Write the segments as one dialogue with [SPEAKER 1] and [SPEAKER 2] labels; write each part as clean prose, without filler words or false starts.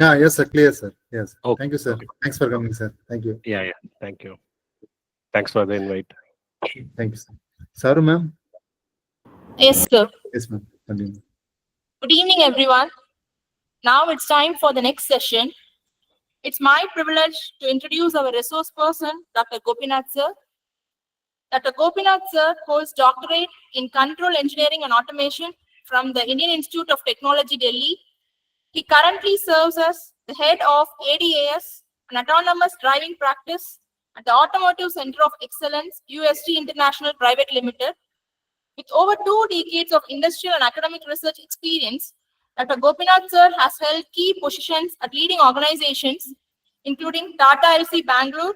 [SPEAKER 1] Yes, sir. Clear, sir. Yes.
[SPEAKER 2] Okay.
[SPEAKER 1] Thank you, sir.
[SPEAKER 2] Okay.
[SPEAKER 1] Thanks for coming, sir. Thank you.
[SPEAKER 2] Yeah. Thank you. Thanks for the invite.
[SPEAKER 1] Thank you, sir. Saru, ma'am.
[SPEAKER 3] Yes, sir.
[SPEAKER 1] Yes, ma'am. Continue.
[SPEAKER 3] Good evening, everyone. Now it's time for the next session. It's my privilege to introduce our resource person, Dr. Gopinath sir. Dr. Gopinath sir holds doctorate in Control Engineering and Automation from the Indian Institute of Technology, Delhi. He currently serves as the head of ADAS, an autonomous driving practice at the Automotive Center of Excellence, UST International Private Limited. With over 2 decades of industrial and academic research experience, Dr. Gopinath sir has held key positions at leading organizations, including Tata Elxsi Bangalore,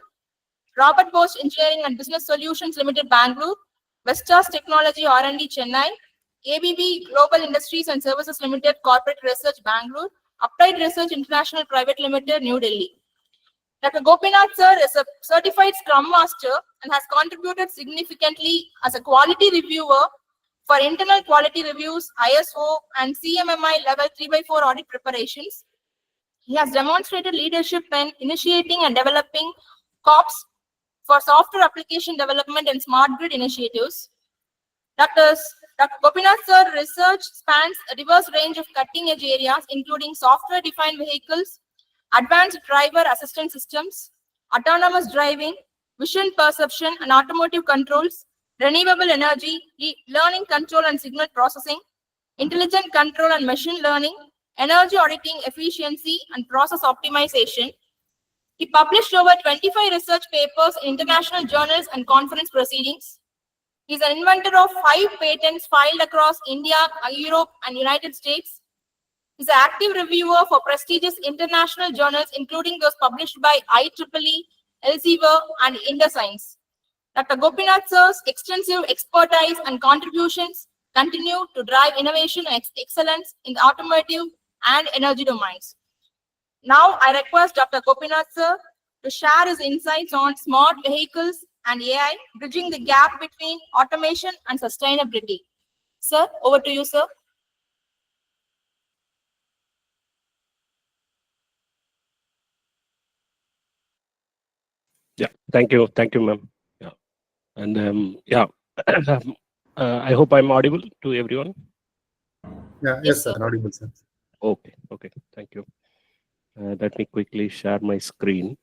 [SPEAKER 3] Robert Bosch Engineering and Business Solutions Limited Bangalore, Vestas Technology R&D Chennai, ABB Global Industries and Services Limited Corporate Research Bangalore, Applied Research International Private Limited New Delhi. Dr. Gopinath sir is a certified Scrum Master and has contributed significantly as a quality reviewer for internal quality reviews, ISO and CMMI level 3/4 audit preparations. He has demonstrated leadership in initiating and developing COPS for software application development and smart grid initiatives. Dr. Gopinath sir research spans a diverse range of cutting-edge areas, including software-defined vehicles, advanced driver assistance systems, autonomous driving, vision perception and automotive controls, renewable energy, learning control and signal processing, intelligent control and machine learning, energy auditing efficiency and process optimization. He published over 25 research papers in international journals and conference proceedings. He is an inventor of 5 patents filed across India, Europe, and United States. He is an active reviewer for prestigious international journals, including those published by IEEE, Elsevier, and InterScience. Dr. Gopinath sir's extensive expertise and contributions continue to drive innovation and excellence in the automotive and energy domains. Now, I request Dr. Gopinath sir to share his insights on smart vehicles and AI, bridging the gap between automation and sustainability. Sir, over to you, sir.
[SPEAKER 2] Yeah. Thank you, ma'am. Yeah. And I hope I'm audible to everyone.
[SPEAKER 1] Yeah. Yes, sir. Audible, sir.
[SPEAKER 2] Okay. Thank you. Let me quickly share my screen.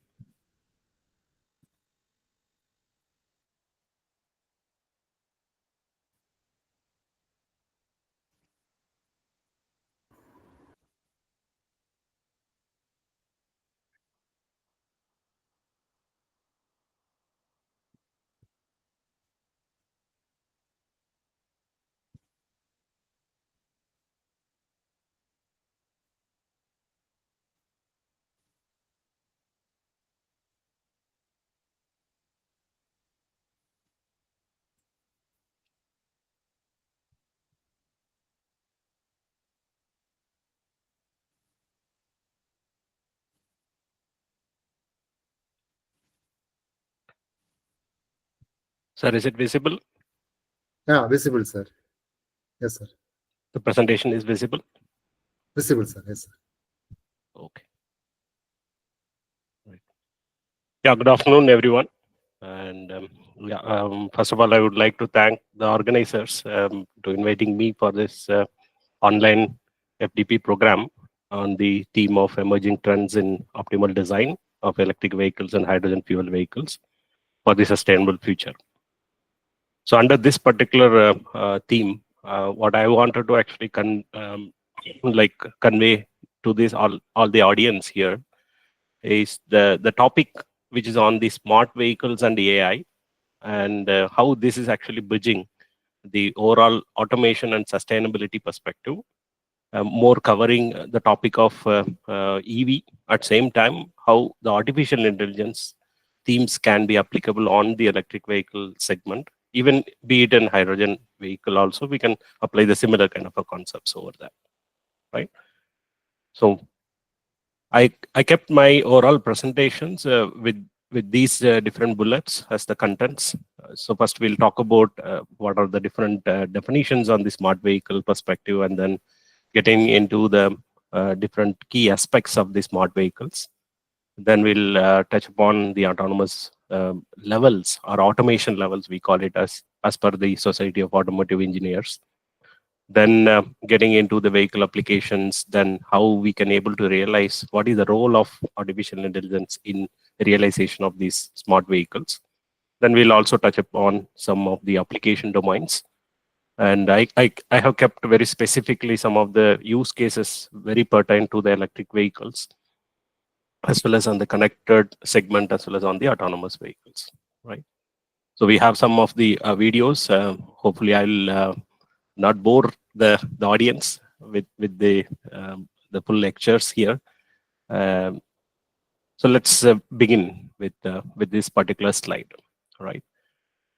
[SPEAKER 2] Sir, is it visible?
[SPEAKER 1] Yeah, visible, sir. Yes, sir.
[SPEAKER 2] The presentation is visible?
[SPEAKER 1] Visible, sir. Yes, sir.
[SPEAKER 2] Okay. Right. Yeah, good afternoon, everyone. And first of all, I would like to thank the organizers to inviting me for this online FDP program on the theme of emerging trends in optimal design of electric vehicles and hydrogen fuel vehicles for the sustainable future. So under this particular theme, what I wanted to actually convey to this all the audience here is the topic which is on the smart vehicles and the AI, and how this is actually bridging the overall automation and sustainability perspective, more covering the topic of EV at same time, how the artificial intelligence themes can be applicable on the electric vehicle segment, even be it in hydrogen vehicle also, we can apply the similar kind of a concepts over that, right? So I kept my overall presentations with these different bullets as the contents. So first we'll talk about what are the different definitions on the smart vehicle perspective, and then getting into the different key aspects of the smart vehicles. Then we'll touch upon the autonomous levels or automation levels, we call it as per the Society of Automotive Engineers. Then getting into the vehicle applications, then how we can able to realize what is the role of artificial intelligence in realization of these smart vehicles. Then we'll also touch upon some of the application domains. And I have kept very specifically some of the use cases very pertinent to the electric vehicles, as well as on the connected segment, as well as on the autonomous vehicles, right? So we have some of the videos. Hopefully I'll not bore the audience with the full lectures here. So let's begin with this particular slide, right?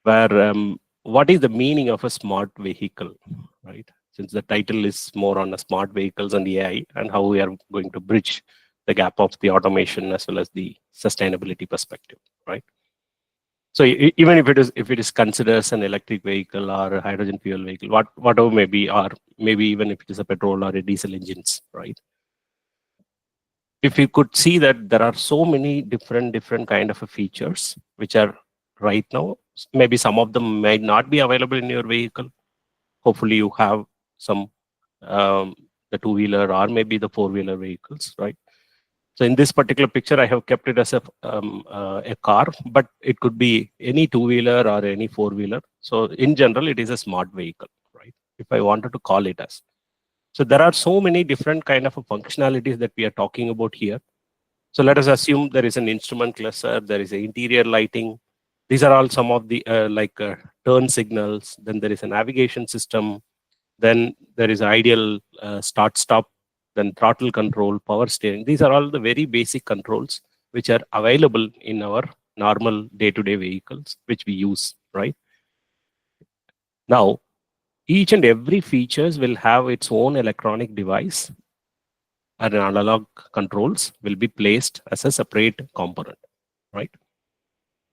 [SPEAKER 2] Where what is the meaning of a smart vehicle, right? Since the title is more on the smart vehicles and the AI, and how we are going to bridge the gap of the automation as well as the sustainability perspective, right? So even if it is considered as an electric vehicle or a hydrogen fuel vehicle, whatever may be, or maybe even if it is a petrol or a diesel engines, right? If you could see that there are so many different kind of features which are right now, maybe some of them might not be available in your vehicle. Hopefully you have some the two-wheeler or maybe the four-wheeler vehicles, right? So in this particular picture, I have kept it as a car, but it could be any two-wheeler or any four-wheeler. So in general, it is a smart vehicle, right? If I wanted to call it as. So there are so many different kind of functionalities that we are talking about here. So let us assume there is an instrument cluster, there is an interior lighting. These are all some of the turn signals. Then there is a navigation system. Then there is ideal start-stop, then throttle control, power steering. These are all the very basic controls which are available in our normal day-to-day vehicles, which we use, right? Now, each and every features will have its own electronic device, and analog controls will be placed as a separate component, right?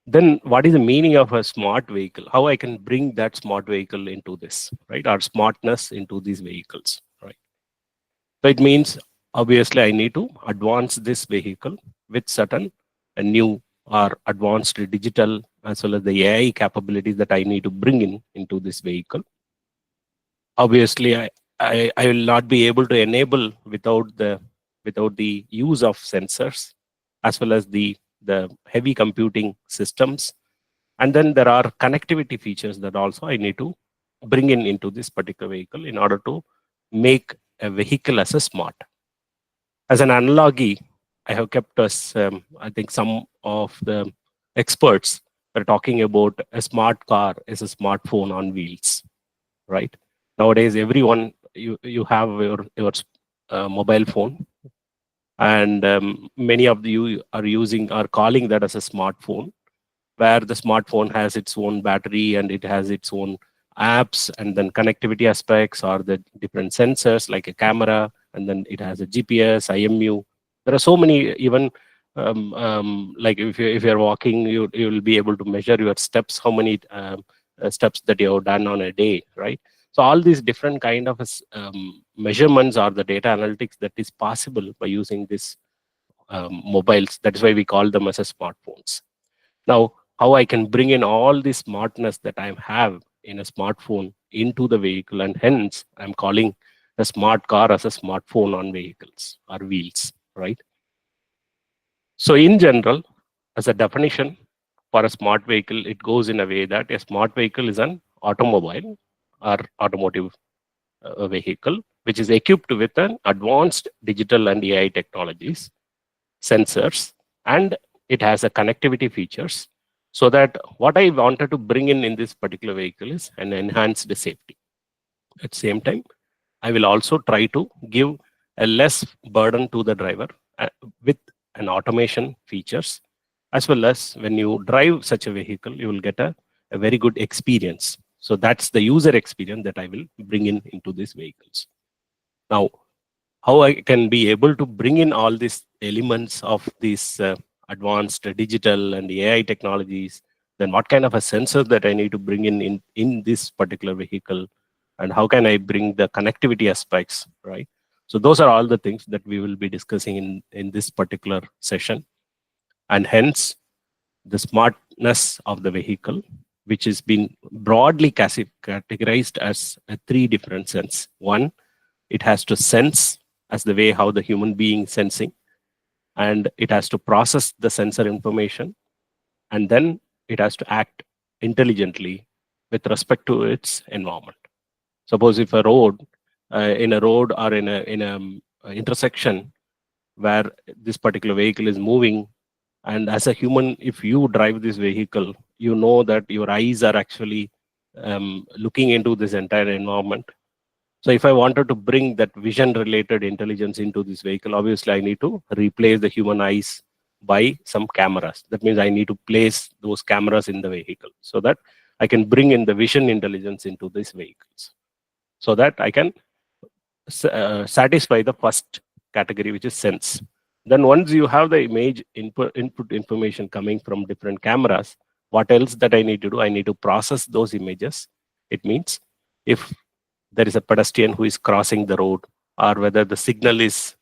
[SPEAKER 2] Then what is the meaning of a smart vehicle? How I can bring that smart vehicle into this, right? Or smartness into these vehicles, right? So it means obviously I need to advance this vehicle with certain new or advanced digital as well as the AI capabilities that I need to bring into this vehicle. Obviously, I will not be able to enable without the use of sensors as well as the heavy computing systems. And then there are connectivity features that also I need to bring into this particular vehicle in order to make a vehicle as a smart. As an analogy, I have kept us, I think some of the experts are talking about a smart car is a smartphone on wheels, right? Nowadays, everyone, you have your mobile phone, and many of you are calling that as a smartphone, where the smartphone has its own battery and it has its own apps and then connectivity aspects or the different sensors like a camera, and then it has a GPS, IMU. There are so many, even like if you're walking, you will be able to measure your steps, how many steps that you have done on a day, right? So all these different kind of measurements or the data analytics that is possible by using this mobiles. That is why we call them as a smartphones. Now, how I can bring in all the smartness that I have in a smartphone into the vehicle, and hence I'm calling a smart car as a smartphone on vehicles or wheels, right? So in general, as a definition for a smart vehicle, it goes in a way that a smart vehicle is an automobile or automotive vehicle which is equipped with an advanced digital and AI technologies, sensors, and it has a connectivity features, so that what I wanted to bring in this particular vehicle is an enhanced safety. At the same time, I will also try to give a less burden to the driver with an automation features, as well as when you drive such a vehicle, you will get a very good experience. So that's the user experience that I will bring into these vehicles. Now, how I can be able to bring in all these elements of these advanced digital and AI technologies, then what kind of a sensor that I need to bring in this particular vehicle, and how can I bring the connectivity aspects, right? So those are all the things that we will be discussing in this particular session. And hence, the smartness of the vehicle, which has been broadly categorized as a 3 different sense. One, it has to sense as the way how the human being sensing, and it has to process the sensor information, and then it has to act intelligently with respect to its environment. Suppose if in a road or in a intersection where this particular vehicle is moving, and as a human, if you drive this vehicle, you know that your eyes are actually looking into this entire environment. So if I wanted to bring that vision related intelligence into this vehicle, obviously I need to replace the human eyes by some cameras. That means I need to place those cameras in the vehicle so that I can bring in the vision intelligence into these vehicles, so that I can satisfy the first category, which is sense. Then once you have the image input information coming from different cameras, what else that I need to do? I need to process those images. It means if there is a pedestrian who is crossing the road, or whether the signal is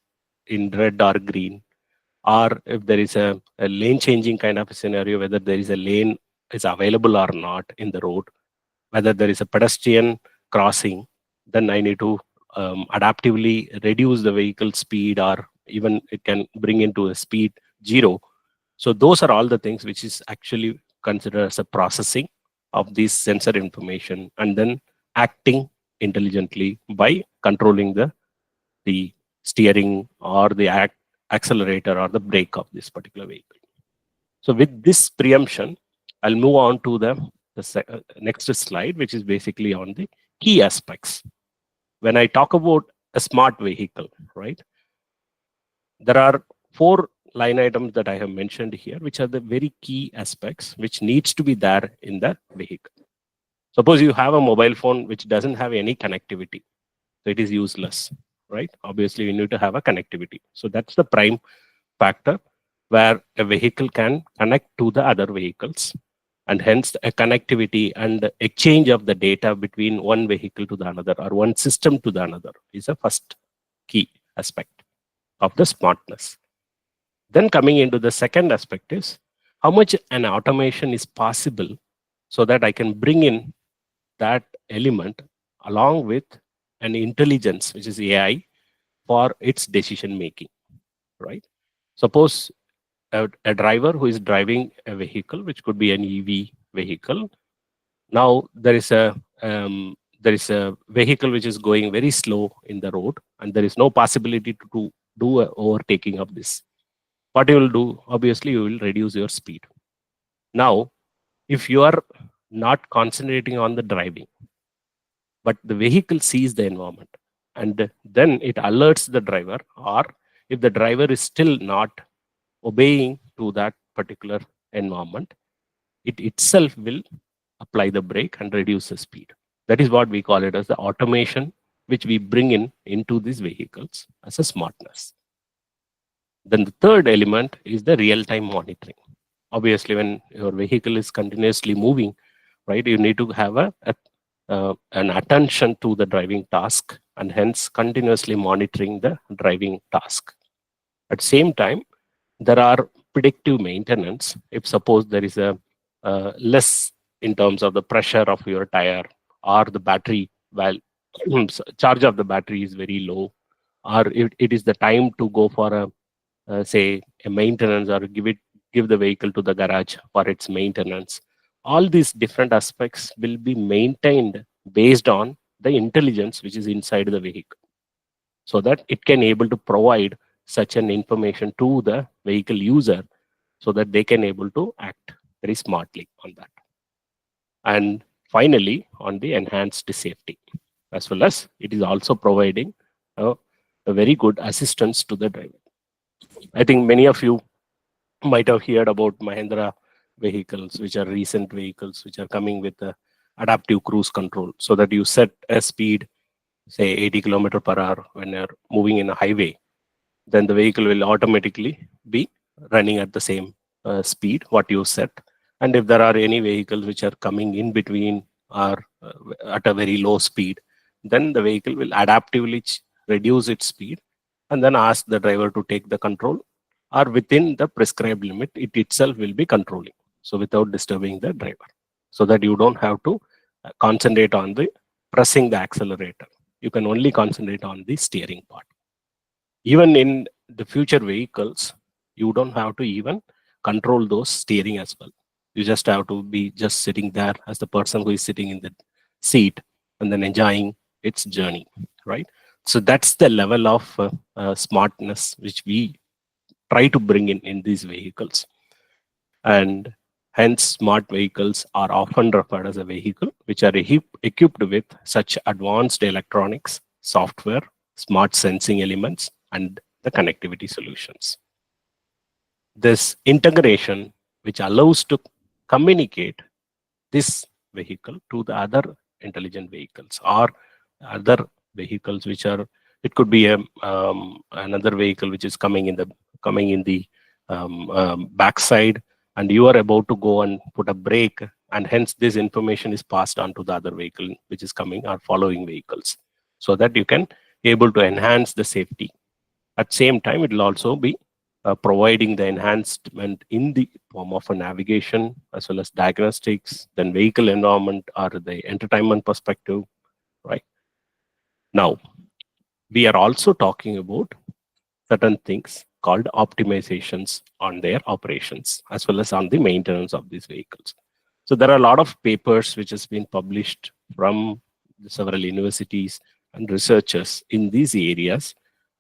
[SPEAKER 2] in red or green, or if there is a lane changing kind of a scenario, whether there is a lane is available or not in the road, whether there is a pedestrian crossing, then I need to adaptively reduce the vehicle speed, or even it can bring into a speed 0. So those are all the things which is actually considered as a processing of this sensor information, and then acting intelligently by controlling the steering or the accelerator or the brake of this particular vehicle. So with this preemption, I'll move on to the next slide, which is basically on the key aspects. When I talk about a smart vehicle, right, there are 4 line items that I have mentioned here, which are the very key aspects which needs to be there in the vehicle. Suppose you have a mobile phone which doesn't have any connectivity, so it is useless, right? Obviously, you need to have a connectivity. So that's the prime factor where a vehicle can connect to the other vehicles, and hence a connectivity and exchange of the data between one vehicle to the another, or one system to the another, is a first key aspect of the smartness. Then coming into the second aspect is how much an automation is possible, so that I can bring in that element along with an intelligence, which is AI, for its decision making, right? Suppose a driver who is driving a vehicle, which could be an EV vehicle. Now there is a vehicle which is going very slow in the road, and there is no possibility to do a overtaking of this. What you will do? Obviously, you will reduce your speed. Now, if you are not concentrating on the driving, but the vehicle sees the environment, and then it alerts the driver, or if the driver is still not obeying to that particular environment, it itself will apply the brake and reduce the speed. That is what we call it as the automation, which we bring into these vehicles as a smartness. Then the third element is the real-time monitoring. Obviously, when your vehicle is continuously moving, right, you need to have an attention to the driving task, and hence continuously monitoring the driving task. At the same time, there are predictive maintenance. If suppose there is a less in terms of the pressure of your tire, or the battery, well, charge of the battery is very low, or it is the time to go for say a maintenance, or give the vehicle to the garage for its maintenance. All these different aspects will be maintained based on the intelligence which is inside the vehicle, so that it can able to provide such an information to the vehicle user, so that they can able to act very smartly on that. And finally, on the enhanced safety, as well as it is also providing a very good assistance to the driver. I think many of you might have heard about Mahindra vehicles, which are recent vehicles, which are coming with the adaptive cruise control, so that you set a speed, say 80 km/h when you're moving in a highway, then the vehicle will automatically be running at the same speed what you set. And if there are any vehicles which are coming in between or at a very low speed, then the vehicle will adaptively reduce its speed, and then ask the driver to take the control, or within the prescribed limit, it itself will be controlling. So without disturbing the driver, so that you don't have to concentrate on the pressing the accelerator. You can only concentrate on the steering part. Even in the future vehicles, you don't have to even control those steering as well. You just have to be just sitting there as the person who is sitting in the seat and then enjoying its journey, right? So that's the level of smartness which we try to bring in these vehicles. And hence, smart vehicles are often referred as a vehicle which are equipped with such advanced electronics, software, smart sensing elements, and the connectivity solutions. This integration, which allows to communicate this vehicle to the other intelligent vehicles or other vehicles which are, it could be another vehicle which is coming in the backside, and you are about to go and put a brake, and hence this information is passed on to the other vehicle which is coming or following vehicles, so that you can able to enhance the safety. At same time, it will also be providing the enhancement in the form of a navigation as well as diagnostics, then vehicle environment or the entertainment perspective, right? Now, we are also talking about certain things called optimizations on their operations as well as on the maintenance of these vehicles. So there are a lot of papers which has been published from several universities and researchers in these areas,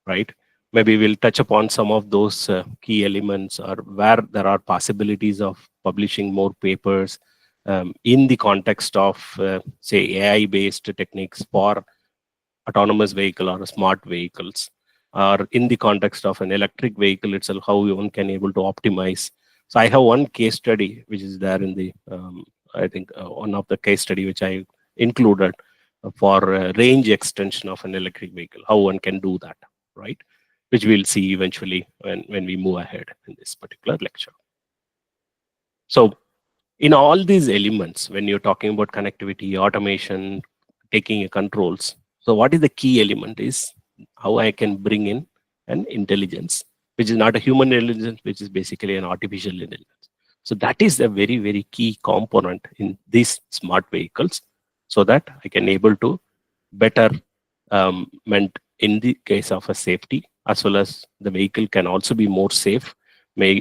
[SPEAKER 2] right? Maybe we'll touch upon some of those key elements, or where there are possibilities of publishing more papers in the context of, say, AI-based techniques for autonomous vehicle or smart vehicles, or in the context of an electric vehicle itself, how one can able to optimize. So I have one case study which is there in the, I think one of the case study which I included for range extension of an electric vehicle, how one can do that, right? Which we'll see eventually when we move ahead in this particular lecture. So in all these elements, when you're talking about connectivity, automation, taking controls, so what is the key element is how I can bring in an intelligence, which is not a human intelligence, which is basically an artificial intelligence. So that is a very, very key component in these smart vehicles, so that I can able to better meant in the case of a safety, as well as the vehicle can also be more safe,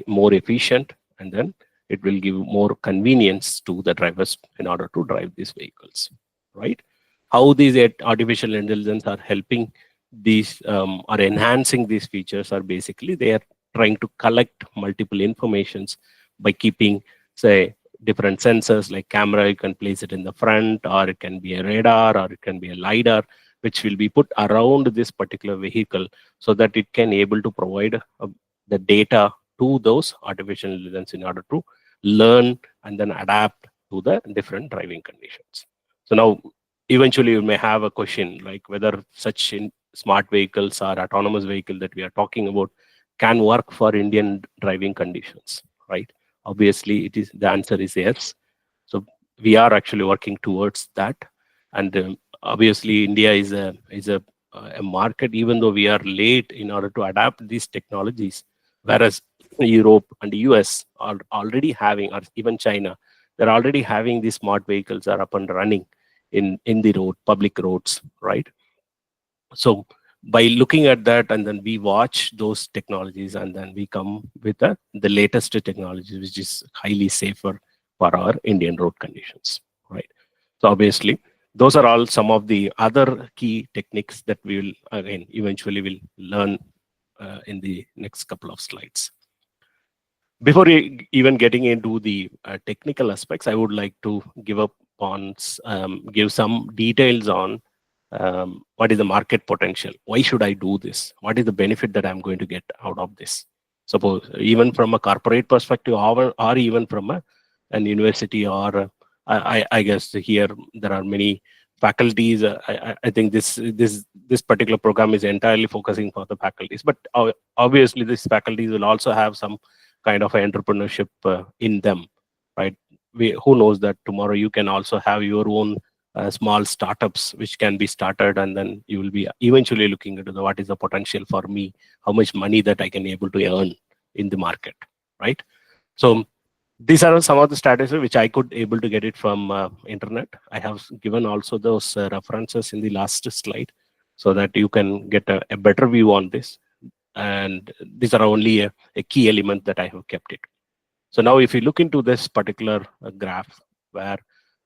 [SPEAKER 2] more efficient, and then it will give more convenience to the drivers in order to drive these vehicles, right? How these artificial intelligence are helping these are enhancing these features are basically they are trying to collect multiple informations by keeping, say, different sensors like camera. You can place it in the front, or it can be a radar, or it can be a LiDAR, which will be put around this particular vehicle, so that it can able to provide the data to those artificial intelligence in order to learn and then adapt to the different driving conditions. So now, eventually you may have a question like whether such smart vehicles or autonomous vehicle that we are talking about can work for Indian driving conditions, right? Obviously, the answer is yes. So we are actually working towards that, and obviously India is a market, even though we are late in order to adapt these technologies, whereas Europe and the US are already having, or even China, they're already having these smart vehicles are up and running in the public roads, right? So by looking at that, and then we watch those technologies, and then we come with the latest technologies, which is highly safer for our Indian road conditions, right? So obviously, those are all some of the other key techniques that we will, again, eventually will learn in the next couple of slides. Before even getting into the technical aspects, I would like to give some details on what is the market potential. Why should I do this? What is the benefit that I'm going to get out of this? Suppose even from a corporate perspective, or even from an university, or I guess here there are many faculties. I think this particular program is entirely focusing for the faculties, but obviously these faculties will also have some kind of entrepreneurship in them, right? Who knows that tomorrow you can also have your own small startups which can be started, and then you will be eventually looking into what is the potential for me, how much money that I can able to earn in the market, right? So these are some of the statistics which I could able to get it from internet. I have given also those references in the last slide so that you can get a better view on this. And these are only a key element that I have kept it. So now if you look into this particular graph, where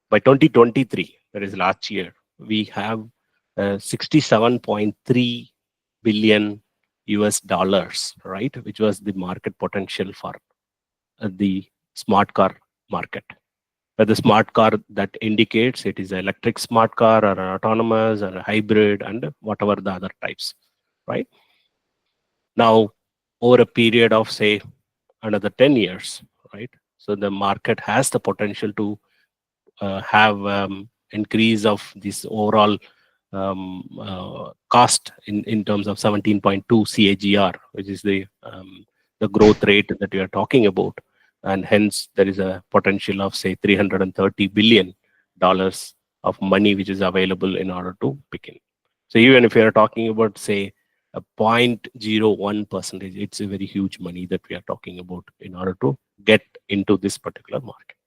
[SPEAKER 2] by 2023, that is last year, we have 67.3 billion US dollars, right? Which was the market potential for the smart car market. But the smart car that indicates it is an electric smart car or an autonomous or a hybrid and whatever the other types, right? Now, over a period of say another 10 years, right? So the market has the potential to have increase of this overall cost in terms of 17.2 CAGR, which is the growth rate that we are talking about. And hence there is a potential of say $330 billion of money which is available in order to begin. So even if you are talking about say a 0.01%, it's a very huge money that we are talking about in order to get into this particular market.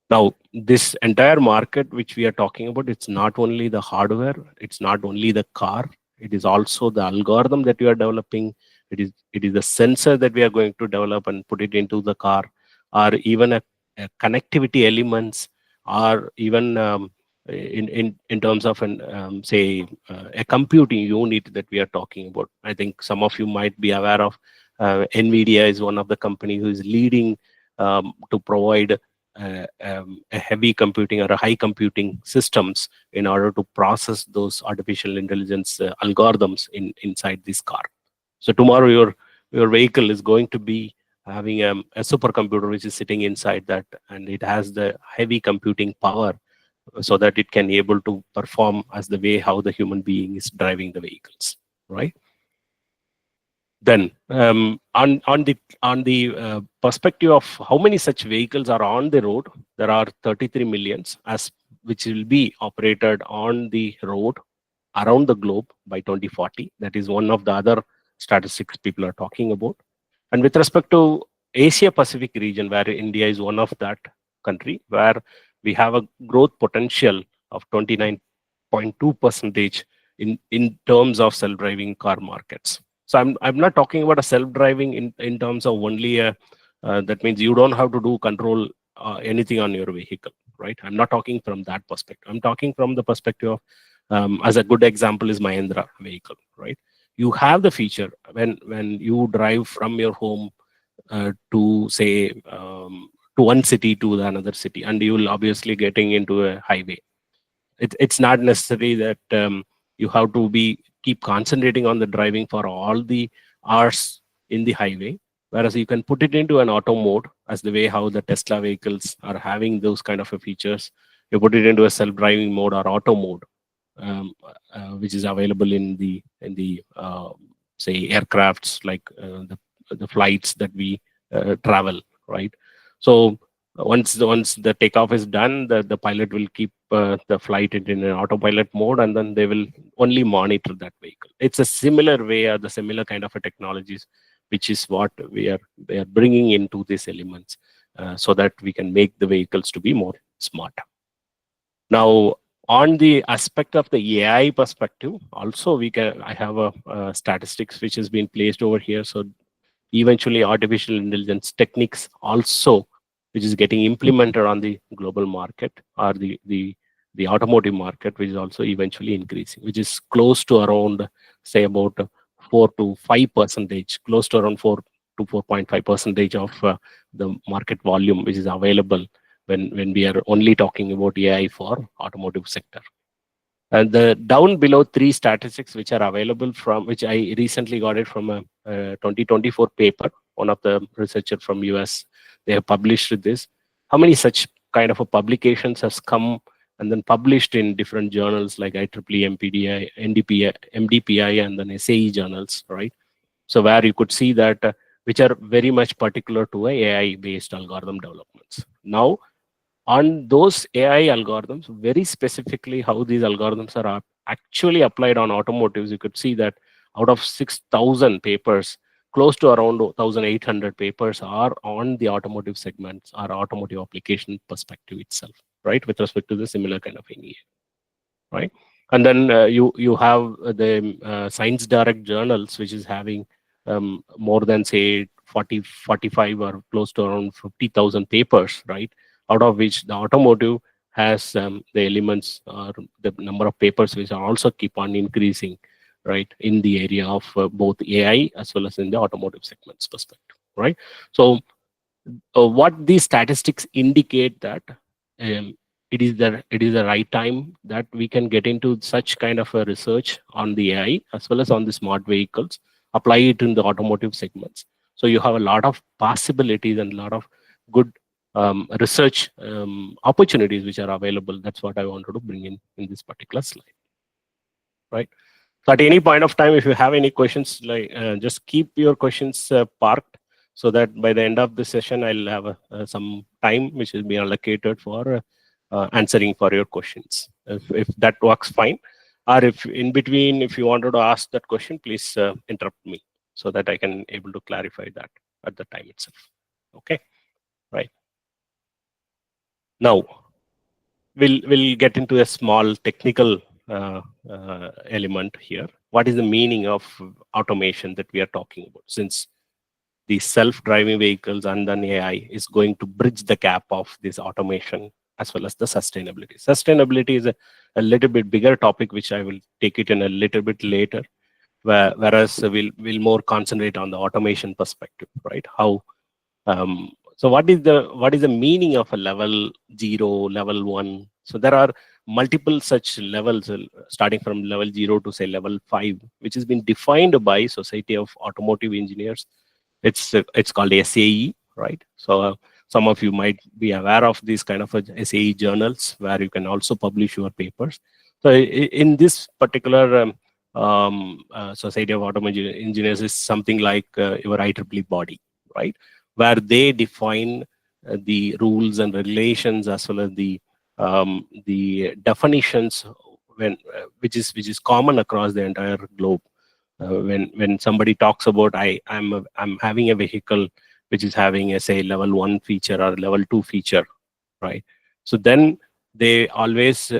[SPEAKER 2] Now, this entire market which we are talking about, it's not only the hardware, it's not only the car, it is also the algorithm that we are developing. It is the sensor that we are going to develop and put it into the car, or even a connectivity elements, or even in terms of say a computing unit that we are talking about. I think some of you might be aware of NVIDIA is one of the company who is leading to provide a heavy computing or a high computing systems in order to process those artificial intelligence algorithms inside this car. So tomorrow your vehicle is going to be having a supercomputer which is sitting inside that, and it has the heavy computing power so that it can able to perform as the way how the human being is driving the vehicles, right? Then on the perspective of how many such vehicles are on the road, there are 33 millions which will be operated on the road around the globe by 2040. That is one of the other statistics people are talking about. And with respect to Asia Pacific region, where India is one of that country, where we have a growth potential of 29.2% in terms of self-driving car markets. So I'm not talking about a self-driving in terms of only that means you don't have to do control anything on your vehicle, right? I'm not talking from that perspective. I'm talking from the perspective of, as a good example is Mahindra vehicle, right? You have the feature when you drive from your home to say to one city to another city, and you will obviously getting into a highway. It's not necessary that you have to keep concentrating on the driving for all the hours in the highway, whereas you can put it into an auto mode as the way how the Tesla vehicles are having those kind of features. You put it into a self-driving mode or auto mode, which is available in the say aircrafts like the flights that we travel, right? So once the takeoff is done, the pilot will keep the flight in an autopilot mode, and then they will only monitor that vehicle. It's a similar way or the similar kind of a technologies, which is what they are bringing into these elements, so that we can make the vehicles to be more smart. Now, on the aspect of the AI perspective, also I have a statistics which has been placed over here. So eventually artificial intelligence techniques also, which is getting implemented on the global market or the automotive market, which is also eventually increasing, which is close to around say about 4 to 5%, close to around 4 to 4.5% of the market volume which is available when we are only talking about AI for automotive sector. And the down below 3 statistics which are available from, which I recently got it from a 2024 paper, one of the researcher from US, they have published this. How many such kind of a publications has come and then published in different journals like IEEE, MPDI, MDPI, and then SAE journals, right? So where you could see that which are very much particular to AI-based algorithm developments. Now, on those AI algorithms, very specifically how these algorithms are actually applied on automotives, you could see that out of 6,000 papers, close to around 1,800 papers are on the automotive segments or automotive application perspective itself, right, with respect to the similar kind of NEA, right? And then you have the Science Direct journals, which is having more than say 40, 45 or close to around 50,000 papers, right? Out of which the automotive has the elements or the number of papers which are also keep on increasing, right, in the area of both AI as well as in the automotive segments perspective, right? So what these statistics indicate that it is the right time that we can get into such kind of a research on the AI as well as on the smart vehicles, apply it in the automotive segments. So you have a lot of possibilities and a lot of good research opportunities which are available. That's what I wanted to bring in this particular slide, right? So at any point of time, if you have any questions, like just keep your questions parked, so that by the end of the session, I'll have some time which will be allocated for answering for your questions. If that works fine, or if in between, if you wanted to ask that question, please interrupt me so that I can able to clarify that at the time itself. Okay, right. Now, we'll get into a small technical element here. What is the meaning of automation that we are talking about? Since the self-driving vehicles and then AI is going to bridge the gap of this automation as well as the sustainability. Sustainability is a little bit bigger topic, which I will take it in a little bit later, whereas we'll more concentrate on the automation perspective, right? How so what is the meaning of a level 0, level 1? So there are multiple such levels, starting from level 0 to say level 5, which has been defined by Society of Automotive Engineers. It's called SAE, right? So some of you might be aware of these kind of SAE journals where you can also publish your papers. So in this particular Society of Automotive Engineers is something like your IEEE body, right? Where they define the rules and regulations as well as the definitions which is common across the entire globe. When somebody talks about I'm having a vehicle which is having a say level 1 feature or level 2 feature, right? So then they always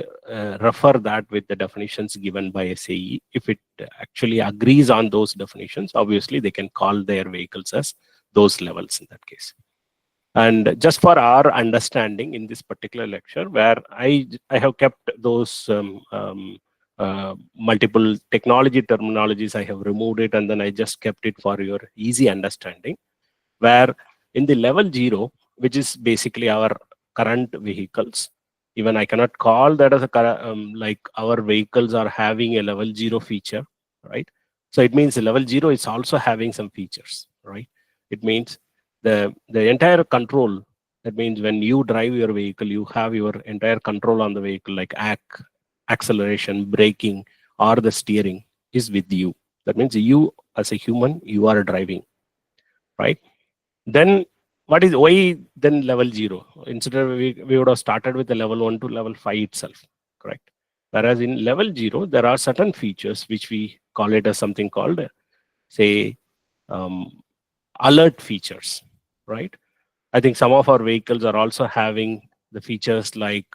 [SPEAKER 2] refer that with the definitions given by SAE. If it actually agrees on those definitions, obviously they can call their vehicles as those levels in that case. And just for our understanding in this particular lecture, where I have kept those multiple technology terminologies, I have removed it, and then I just kept it for your easy understanding, where in the level 0, which is basically our current vehicles, even I cannot call that as a like our vehicles are having a level 0 feature, right? So it means the level 0 is also having some features, right? It means the entire control. That means when you drive your vehicle, you have your entire control on the vehicle, like acceleration, braking, or the steering is with you. That means you as a human, you are driving, right? Then why then level 0? Instead of we would have started with the level 1 to level 5 itself, correct? Whereas in level 0, there are certain features which we call it as something called, say, alert features, right? I think some of our vehicles are also having the features like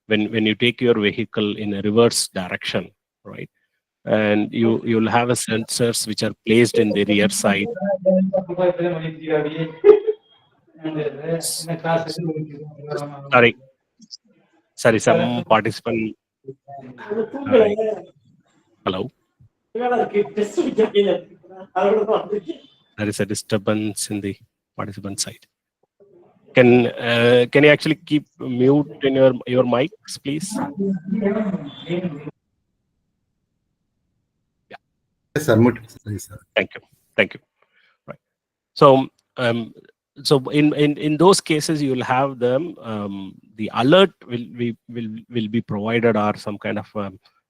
[SPEAKER 2] when you take your vehicle in a reverse direction, right? And you'll have a sensors which are placed in the rear side. Sorry, some participant. Hello. There is a disturbance in the participant side. Can you actually keep mute in your mics, please? Yeah.
[SPEAKER 1] Yes, sir. Mute. Sorry, sir.
[SPEAKER 2] Thank you. Right. So so in those cases, you will have them. The alert will be provided, or some kind of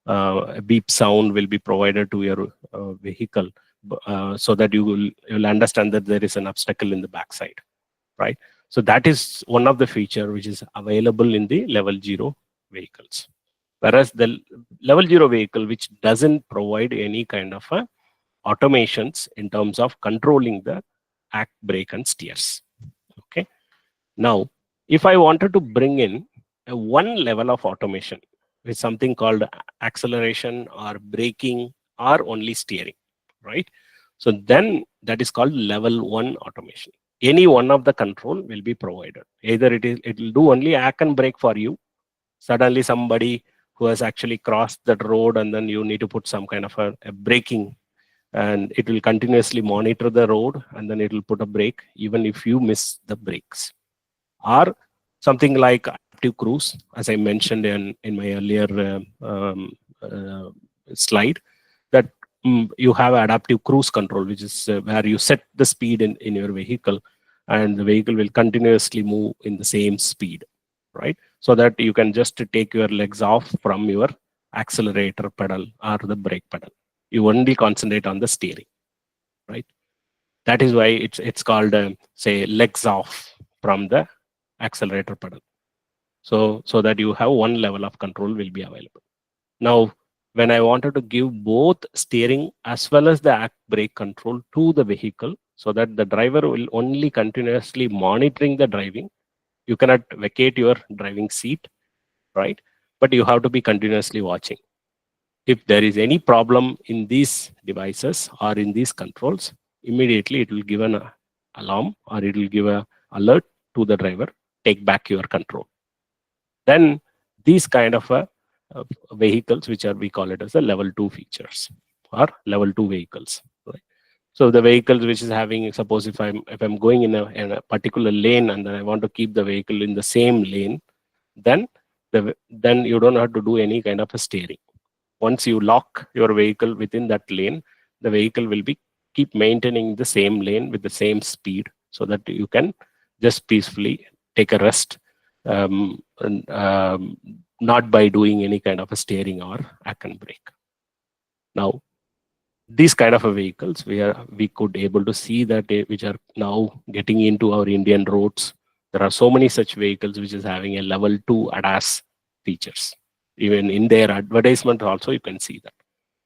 [SPEAKER 2] a beep sound will be provided to your vehicle, so that you will understand that there is an obstacle in the backside, right? So that is one of the feature which is available in the level 0 vehicles. Whereas the level 0 vehicle, which doesn't provide any kind of automations in terms of controlling the act, brake, and steers. Okay. Now, if I wanted to bring in one level of automation with something called acceleration or braking or only steering, right? So then that is called level 1 automation. Any one of the control will be provided. Either it will do only act and brake for you. Suddenly somebody who has actually crossed that road and then you need to put some kind of a braking, and it will continuously monitor the road and then it will put a brake even if you miss the brakes. Or something like adaptive cruise, as I mentioned in my earlier slide, that you have adaptive cruise control, which is where you set the speed in your vehicle and the vehicle will continuously move in the same speed, right? So that you can just take your legs off from your accelerator pedal or the brake pedal. You only concentrate on the steering, right? That is why it's called say legs off from the accelerator pedal. So that you have one level of control will be available. Now, when I wanted to give both steering as well as the act brake control to the vehicle, so that the driver will only continuously monitoring the driving. You cannot vacate your driving seat, right? But you have to be continuously watching. If there is any problem in these devices or in these controls, immediately it will give an alarm or it will give an alert to the driver, take back your control. Then these kind of vehicles, which are, we call it as the level 2 features or level 2 vehicles, right? So the vehicles which is having, suppose if I'm going in a particular lane and then I want to keep the vehicle in the same lane, then you don't have to do any kind of a steering. Once you lock your vehicle within that lane, the vehicle will keep maintaining the same lane with the same speed, so that you can just peacefully take a rest, not by doing any kind of a steering or act and brake. Now, these kind of vehicles, we could able to see that which are now getting into our Indian roads. There are so many such vehicles which is having a level 2 ADAS features. Even in their advertisement also you can see that.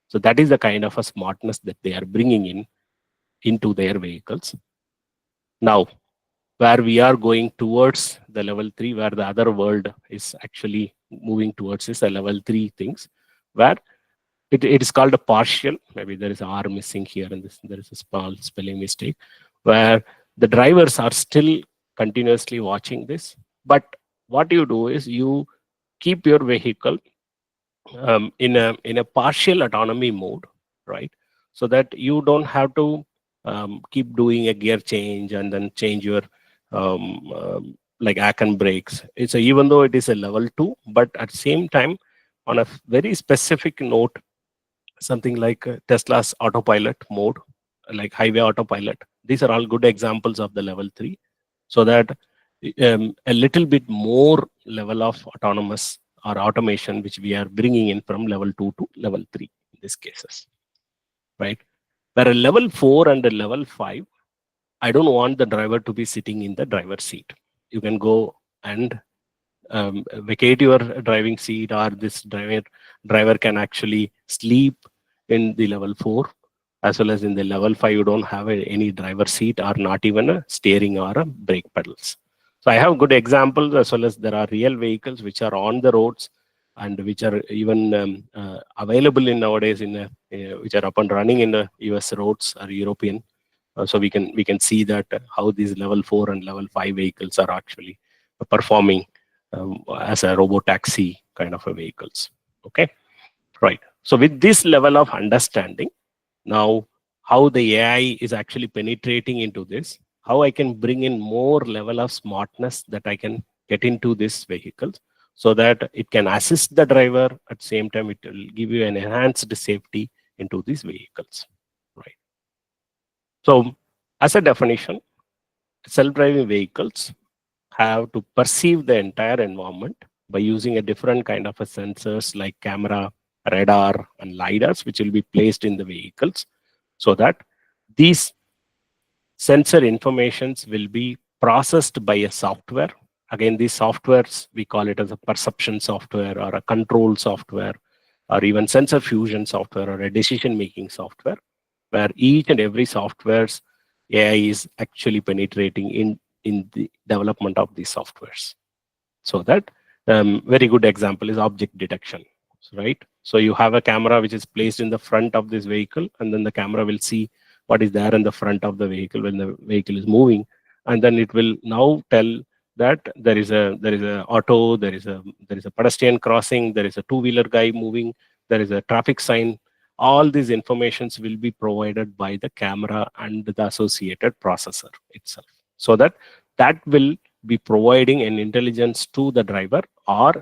[SPEAKER 2] So that is the kind of a smartness that they are bringing into their vehicles. Now, where we are going towards the level 3, where the other world is actually moving towards, is a level 3 things, where it is called a partial. Maybe there is an R missing here and there is a small spelling mistake, where the drivers are still continuously watching this. But what you do is you keep your vehicle in a partial autonomy mode, right? So that you don't have to keep doing a gear change and then change your like act and brakes. It's even though it is a level 2, but at the same time, on a very specific note, something like Tesla's autopilot mode, like highway autopilot. These are all good examples of the level 3, so that a little bit more level of autonomous or automation, which we are bringing in from level 2 to level 3 in these cases, right? Where a level 4 and a level 5, I don't want the driver to be sitting in the driver's seat. You can go and vacate your driving seat, or this driver can actually sleep in the level 4, as well as in the level 5 you don't have any driver seat or not even a steering or a brake pedals. So I have good examples, as well as there are real vehicles which are on the roads and which are even available in nowadays which are up and running in the US roads or European. So we can see that how these level 4 and level 5 vehicles are actually performing as a robotaxi kind of a vehicles. Okay, right. So with this level of understanding, now how the AI is actually penetrating into this, how I can bring in more level of smartness that I can get into this vehicles, so that it can assist the driver, at the same time it will give you an enhanced safety into these vehicles, right? So as a definition, self-driving vehicles have to perceive the entire environment by using a different kind of a sensors like camera, radar, and lidars, which will be placed in the vehicles, so that these sensor informations will be processed by a software. Again, these softwares, we call it as a perception software or a control software or even sensor fusion software or a decision-making software, where each and every software's AI is actually penetrating in the development of these softwares. So that very good example is object detection, right? So you have a camera which is placed in the front of this vehicle, and then the camera will see what is there in the front of the vehicle when the vehicle is moving, and then it will now tell that there is a auto, there is a pedestrian crossing, there is a two-wheeler guy moving, there is a traffic sign. All these informations will be provided by the camera and the associated processor itself, so that will be providing an intelligence to the driver or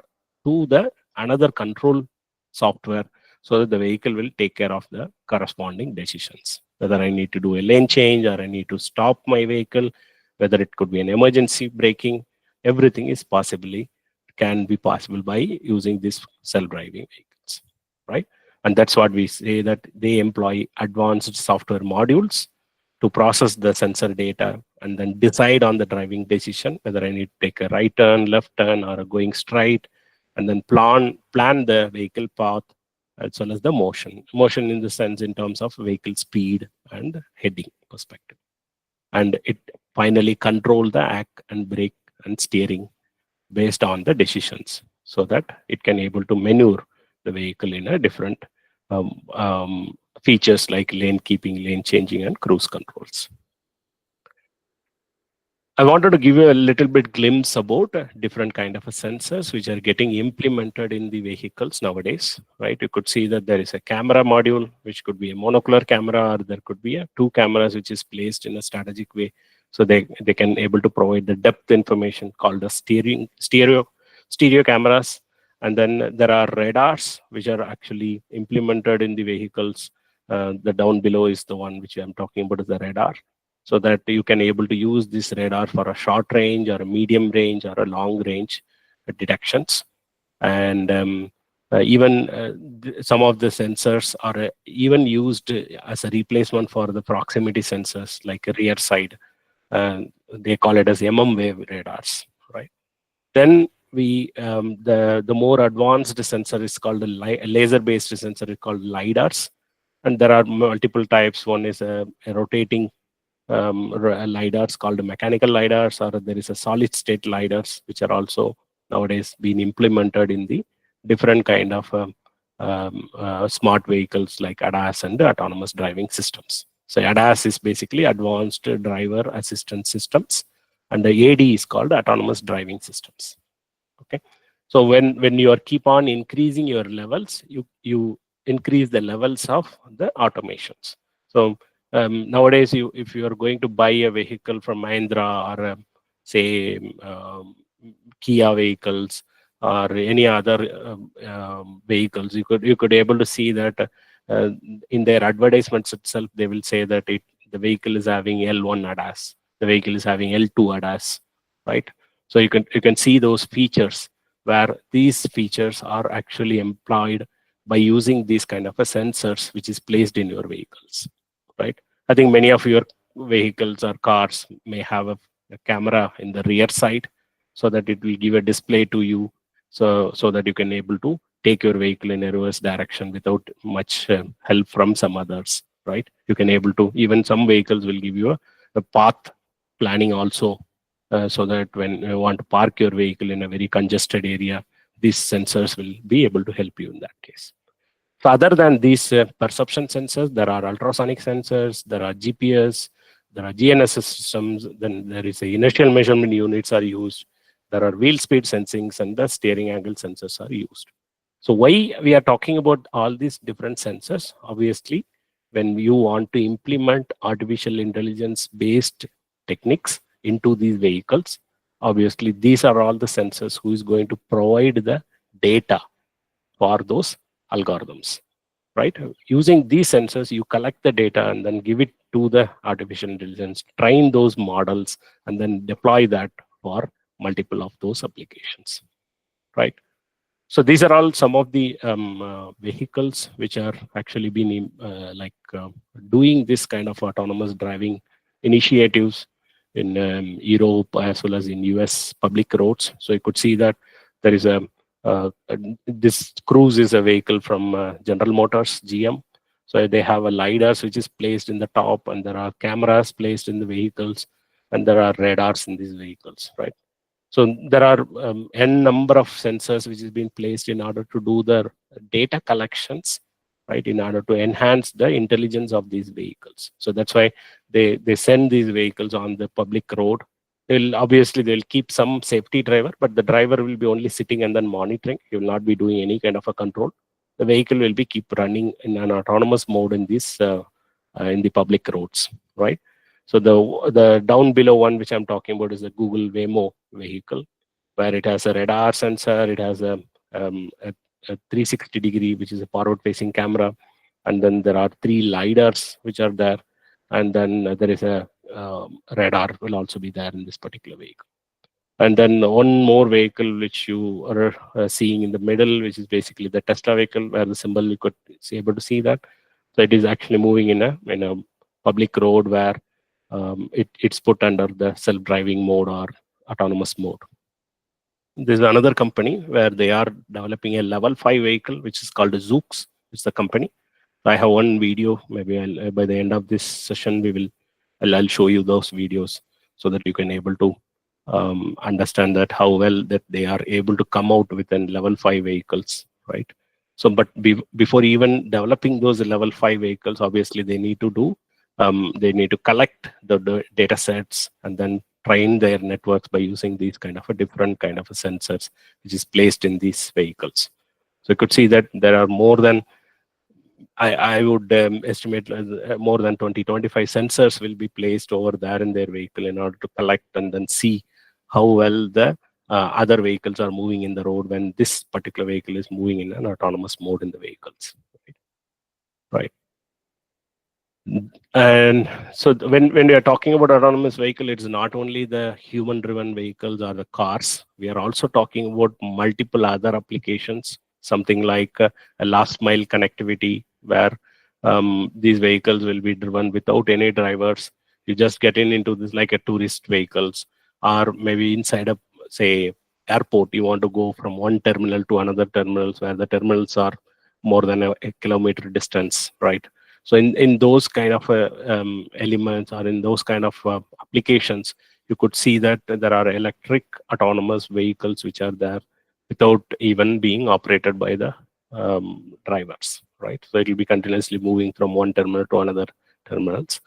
[SPEAKER 2] to the another control software, so that the vehicle will take care of the corresponding decisions, whether I need to do a lane change or I need to stop my vehicle, whether it could be an emergency braking. Everything is can be possible by using these self-driving vehicles, right? And that's what we say, that they employ advanced software modules to process the sensor data and then decide on the driving decision, whether I need to take a right turn, left turn, or going straight, and then plan the vehicle path as well as the motion in the sense in terms of vehicle speed and heading perspective. And it finally control the act and brake and steering based on the decisions, so that it can able to maneuver the vehicle in a different features like lane keeping, lane changing, and cruise controls. I wanted to give you a little bit glimpse about different kind of sensors which are getting implemented in the vehicles nowadays, right? You could see that there is a camera module, which could be a monocular camera, or there could be two cameras which is placed in a strategic way. So they can able to provide the depth information called the stereo cameras. And then there are radars which are actually implemented in the vehicles. The down below is the one which I'm talking about, is the radar. So that you can able to use this radar for a short range or a medium range or a long range detections. And even some of the sensors are even used as a replacement for the proximity sensors, like a rear side. They call it as wave radars, right? Then the more advanced sensor is called a laser-based sensor, is called LiDARs. And there are multiple types. One is a rotating LiDARs called mechanical LiDARs, or there is a solid state LiDARs, which are also nowadays being implemented in the different kind of smart vehicles like ADAS and autonomous driving systems. So ADAS is basically advanced driver assistance systems, and the AD is called autonomous driving systems. Okay, so when you are keep on increasing your levels, you increase the levels of the automations. So nowadays, if you are going to buy a vehicle from Mahindra or say Kia vehicles or any other vehicles, you could able to see that in their advertisements itself, they will say that the vehicle is having L1 ADAS, the vehicle is having L2 ADAS, right? So you can see those features, where these features are actually employed by using these kind of sensors which is placed in your vehicles, right? I think many of your vehicles or cars may have a camera in the rear side, so that it will give a display to you, so that you can able to take your vehicle in a reverse direction without much help from some others, right? You can able to, even some vehicles will give you a path planning also, so that when you want to park your vehicle in a very congested area, these sensors will be able to help you in that case. So other than these perception sensors, there are ultrasonic sensors, there are GPS, there are GNSS systems, then there is a inertial measurement units are used, there are wheel speed sensings, and the steering angle sensors are used. So why we are talking about all these different sensors? Obviously, when you want to implement artificial intelligence based techniques into these vehicles, obviously these are all the sensors who is going to provide the data for those algorithms, right? Using these sensors, you collect the data and then give it to the artificial intelligence, train those models, and then deploy that for multiple of those applications, right? So these are all some of the vehicles which are actually been doing this kind of autonomous driving initiatives. in Europe as well as in US public roads. So you could see that there is this Cruise is a vehicle from General Motors, GM. So they have a LiDARs which is placed in the top, and there are cameras placed in the vehicles, and there are radars in these vehicles, right? So there are n number of sensors which is being placed in order to do the data collections, right, in order to enhance the intelligence of these vehicles. So that's why they send these vehicles on the public road. They'll keep some safety driver, but the driver will be only sitting and then monitoring. He will not be doing any kind of a control. The vehicle will be keep running in an autonomous mode in this in the public roads, right? So the down below one which I'm talking about is the Google Waymo vehicle, where it has a radar sensor, it has a 360-degree, which is a forward-facing camera, and then there are 3 LiDARs which are there, and then there is a radar will also be there in this particular vehicle. And then one more vehicle which you are seeing in the middle, which is basically the Tesla vehicle, where the symbol you could see able to see that. So it is actually moving in a public road where it's put under the self-driving mode or autonomous mode. There's another company where they are developing a level 5 vehicle, which is called Zoox. It's the company. I have one video. Maybe by the end of this session, I'll show you those videos so that you can able to understand that how well that they are able to come out with a level 5 vehicles, right? So, but before even developing those level 5 vehicles, obviously they need to collect the data sets and then train their networks by using these kind of a different kind of a sensors which is placed in these vehicles. So you could see that there are more than, I would estimate more than 20-25 sensors will be placed over there in their vehicle in order to collect and then see how well the other vehicles are moving in the road when this particular vehicle is moving in an autonomous mode in the vehicles, right? And so when we are talking about autonomous vehicle, it's not only the human driven vehicles or the cars. We are also talking about multiple other applications, something like a last mile connectivity, where these vehicles will be driven without any drivers. You just get into this like a tourist vehicles, or maybe inside a, say, airport, you want to go from one terminal to another terminals where the terminals are more than a kilometer distance, right? So in those kind of elements or in those kind of applications, you could see that there are electric autonomous vehicles which are there without even being operated by the drivers, right? So it will be continuously moving from one terminal to another terminals.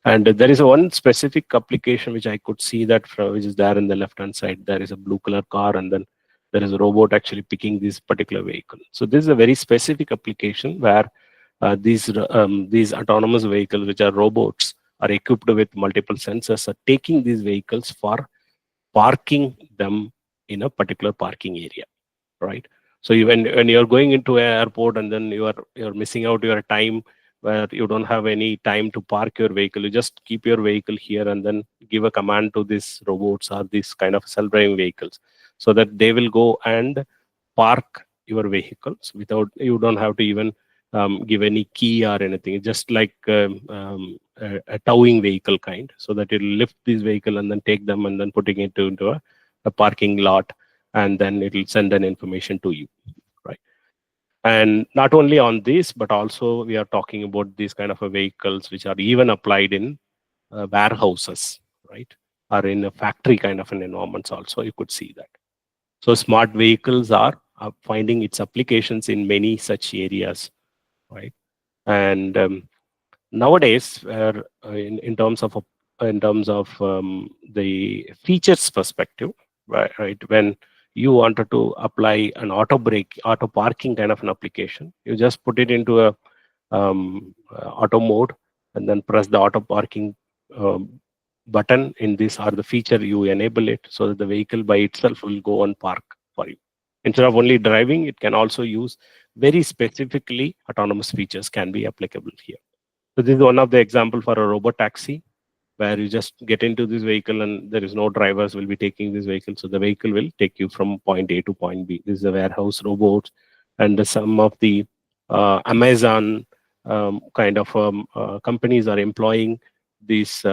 [SPEAKER 2] And there is one specific application which I could see that which is there in the left hand side. There is a blue color car, and then there is a robot actually picking this particular vehicle. So this is a very specific application where these autonomous vehicles, which are robots, are equipped with multiple sensors, are taking these vehicles for parking them in a particular parking area, right? So when you're going into an airport and then you're missing out your time where you don't have any time to park your vehicle, you just keep your vehicle here and then give a command to these robots or these kind of self-driving vehicles so that they will go and park your vehicles without, you don't have to even give any key or anything. It's just like a towing vehicle kind, so that it'll lift this vehicle and then take them and then putting it into a parking lot, and then it'll send an information to you, right? And not only on this, but also we are talking about these kind of vehicles which are even applied in warehouses, right? Or in a factory kind of an environments also, you could see that. So smart vehicles are finding its applications in many such areas, right? And nowadays, in terms of the features perspective, right? When you wanted to apply an auto parking kind of an application, you just put it into a auto mode and then press the auto parking button in this, or the feature, you enable it so that the vehicle by itself will go and park for you. Instead of only driving, it can also use very specifically autonomous features can be applicable here. So this is one of the example for a robot taxi, where you just get into this vehicle and there is no drivers will be taking this vehicle. So the vehicle will take you from point A to point B. This is a warehouse robot, and some of the Amazon kind of companies are employing these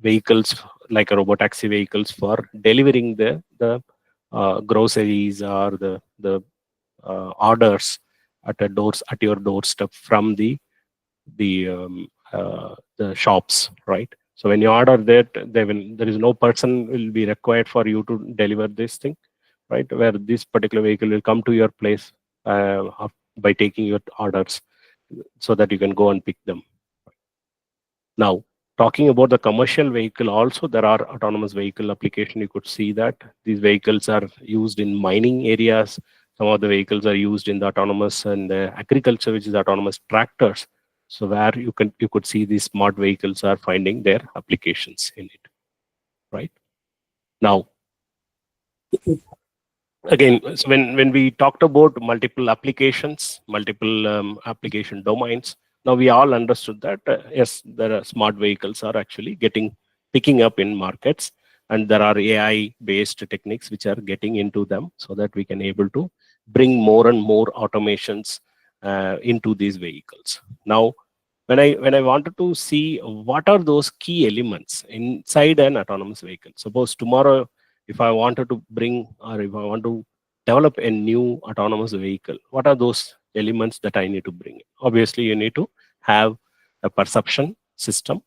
[SPEAKER 2] vehicles like a robotaxi vehicles for delivering the groceries or the orders at your doorstep from the shops, right? So when you order that, there is no person will be required for you to deliver this thing, right? Where this particular vehicle will come to your place by taking your orders, so that you can go and pick them. Now, talking about the commercial vehicle, also there are autonomous vehicle application. You could see that these vehicles are used in mining areas. Some of the vehicles are used in the autonomous and agriculture, which is autonomous tractors. So where you could see these smart vehicles are finding their applications in it, right? Now, again, so when we talked about multiple applications, multiple application domains, now we all understood that yes, there are smart vehicles are actually picking up in markets, and there are AI based techniques which are getting into them, so that we can able to bring more and more automations into these vehicles. Now, when I wanted to see what are those key elements inside an autonomous vehicle, suppose tomorrow if I wanted to bring, or if I want to develop a new autonomous vehicle, what are those elements that I need to bring in? Obviously, you need to have a perception system.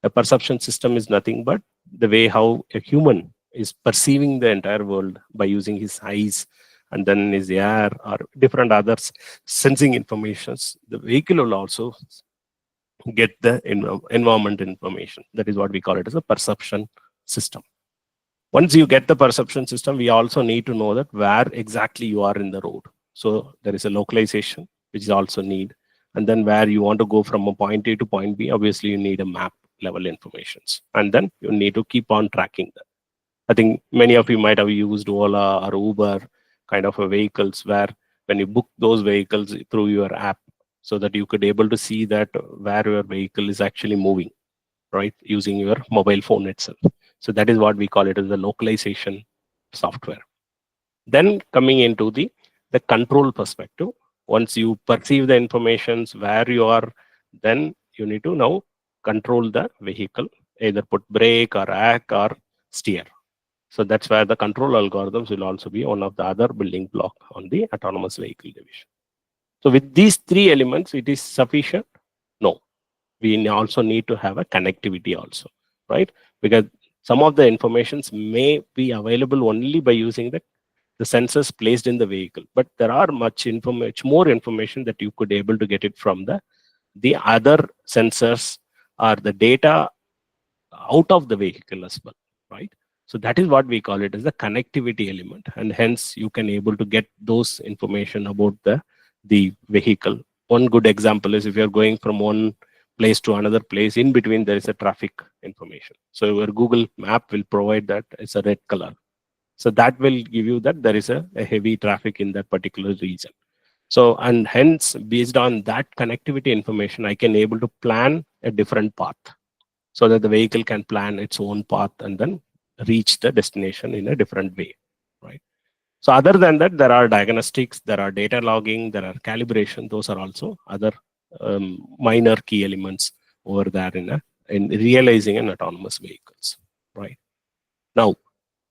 [SPEAKER 2] A perception system is nothing but the way how a human is perceiving the entire world by using his eyes and then his air or different others sensing informations. The vehicle will also get the environment information. That is what we call it as a perception system. Once you get the perception system, we also need to know that where exactly you are in the road. So there is a localization, which is also need. And then where you want to go from a point A to point B, obviously you need a map level informations. And then you need to keep on tracking that. I think many of you might have used Ola or Uber kind of a vehicles, where when you book those vehicles through your app, so that you could able to see that where your vehicle is actually moving, right, using your mobile phone itself. So that is what we call it as the localization software. Then coming into the control perspective, once you perceive the informations where you are, then you need to now control the vehicle, either put brake or act or steer. So that's where the control algorithms will also be one of the other building block on the autonomous vehicle division. So with these three elements, it is sufficient? No. We also need to have a connectivity also, right? Because some of the informations may be available only by using the sensors placed in the vehicle, but there are much more information that you could able to get it from the other sensors or the data out of the vehicle as well, right? So that is what we call it as the connectivity element, and hence you can able to get those information about the vehicle. One good example is if you're going from one place to another place, in between there is a traffic information. So your Google map will provide that it's a red color. So that will give you that there is a heavy traffic in that particular region. So, and hence based on that connectivity information, I can able to plan a different path, so that the vehicle can plan its own path and then reach the destination in a different way, right? So other than that, there are diagnostics, there are data logging, there are calibration. Those are also other minor key elements over there in realizing an autonomous vehicles, right? Now,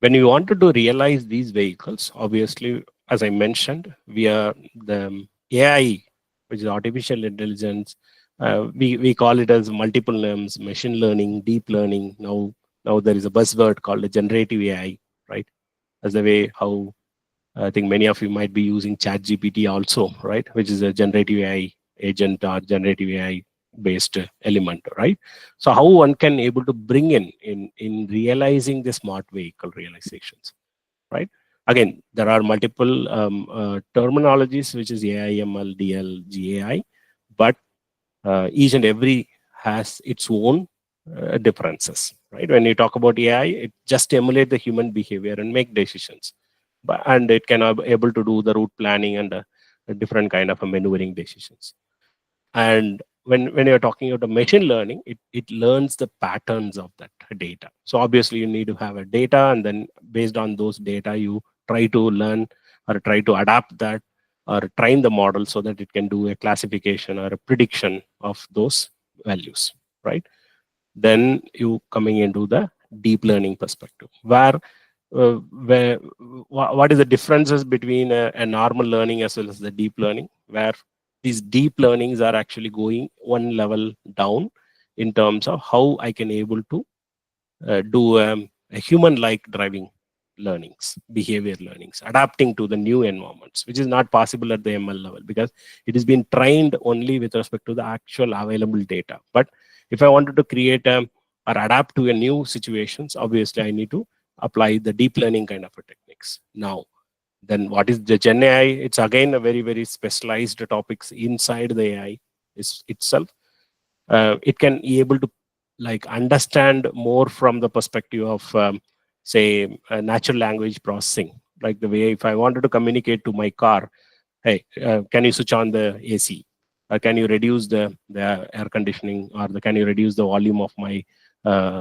[SPEAKER 2] when you wanted to realize these vehicles, obviously, as I mentioned, we are the AI, which is artificial intelligence. We call it as multiple names: machine learning, deep learning. Now there is a buzzword called generative AI, right? As the way how I think many of you might be using ChatGPT also, right? Which is a generative AI agent or generative AI based element, right? So how one can able to bring in realizing the smart vehicle realizations, right? Again, there are multiple terminologies, which is AI, ML, DL, GAI, but each and every has its own differences, right? When you talk about AI, it just emulate the human behavior and make decisions, and it can able to do the route planning and a different kind of a maneuvering decisions. And when you're talking about machine learning, it learns the patterns of that data. So obviously you need to have a data, and then based on those data, you try to learn or try to adapt that or train the model so that it can do a classification or a prediction of those values, right? then you coming into the deep learning perspective, where what is the differences between a normal learning as well as the deep learning, where these deep learnings are actually going one level down in terms of how I can able to do a human-like driving learnings, behavior learnings, adapting to the new environments, which is not possible at the ML level because it has been trained only with respect to the actual available data. But if I wanted to create or adapt to a new situations, obviously I need to apply the deep learning kind of a techniques. Now, then what is the Gen AI? It's again a very, very specialized topics inside the AI itself. It can be able to like understand more from the perspective of say natural language processing, like the way if I wanted to communicate to my car, hey, can you switch on the AC, or can you reduce the air conditioning, or can you reduce the volume of my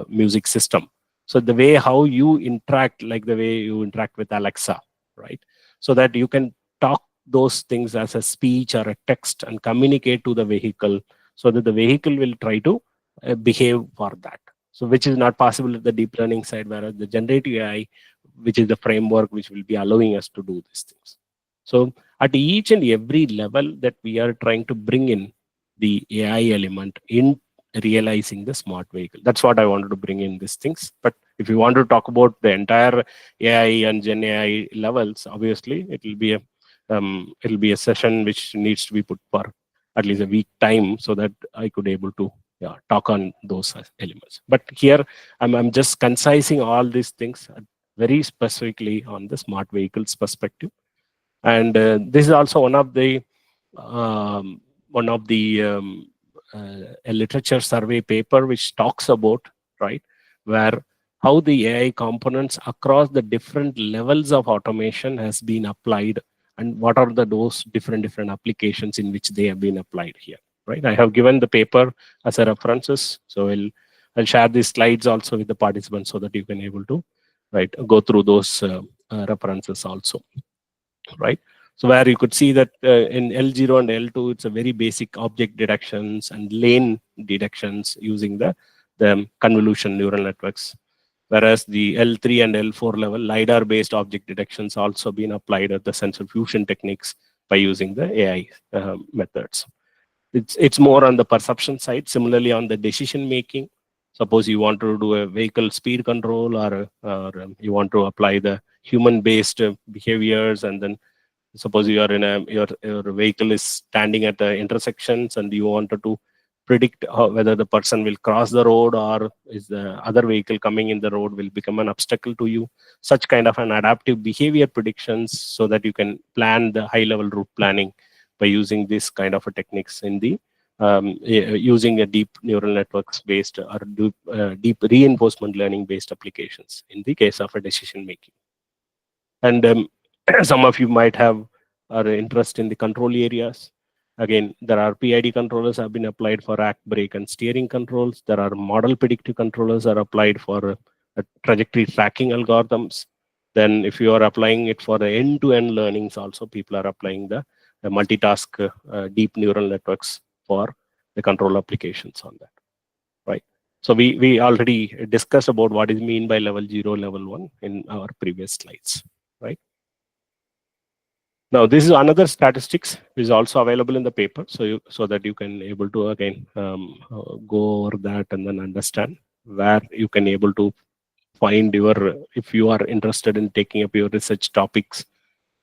[SPEAKER 2] music system. So the way how you interact, like the way you interact with Alexa, right, so that you can talk those things as a speech or a text and communicate to the vehicle, so that the vehicle will try to behave for that. So which is not possible at the deep learning side, whereas the generative AI, which is the framework which will be allowing us to do these things. So at each and every level that we are trying to bring in the AI element in realizing the smart vehicle. That's what I wanted to bring in these things. But if you want to talk about the entire AI and Gen AI levels, obviously it will be a session which needs to be put for at least a week time, so that I could able to talk on those elements. But here I'm just concising all these things very specifically on the smart vehicles perspective. And this is also one of the a literature survey paper which talks about, right, where how the AI components across the different levels of automation has been applied, and what are those different applications in which they have been applied here, right? I have given the paper as a references, so I'll share these slides also with the participants so that you can able to go through those references also, right? So where you could see that in L0 and L2, it's a very basic object detections and lane detections using the convolution neural networks. Whereas the L3 and L4 level, LiDAR-based object detections also been applied at the sensor fusion techniques by using the AI methods. It's more on the perception side. Similarly, on the decision making, suppose you want to do a vehicle speed control, or you want to apply the human-based behaviors, and then suppose you are in your vehicle is standing at the intersections and you wanted to predict whether the person will cross the road, or is the other vehicle coming in the road will become an obstacle to you. Such kind of an adaptive behavior predictions, so that you can plan the high level route planning by using this kind of a techniques in the using a deep neural networks based or deep reinforcement learning based applications in the case of a decision making. And some of you might have are interest in the control areas. Again, there are PID controllers have been applied for act, brake, and steering controls. There are model predictive controllers are applied for trajectory tracking algorithms. Then if you are applying it for the end-to-end learnings, also people are applying the multitask deep neural networks for the control applications on that, right? So we already discussed about what is mean by level 0, level 1 in our previous slides, right? Now, this is another statistics which is also available in the paper, so that you can able to again go over that and then understand where you can able to find your, if you are interested in taking up your research topics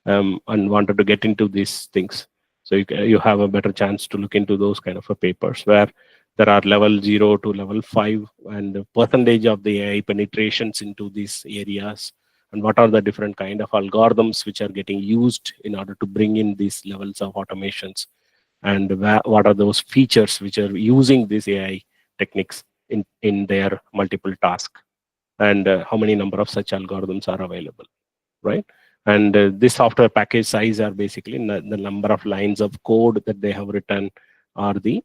[SPEAKER 2] and wanted to get into these things. So you have a better chance to look into those kind of papers where there are level 0 to level 5 and the percentage of the AI penetrations into these areas, and what are the different kind of algorithms which are getting used in order to bring in these levels of automations, and what are those features which are using these AI techniques in their multiple tasks, and how many number of such algorithms are available, right? And this software package size are basically the number of lines of code that they have written, are the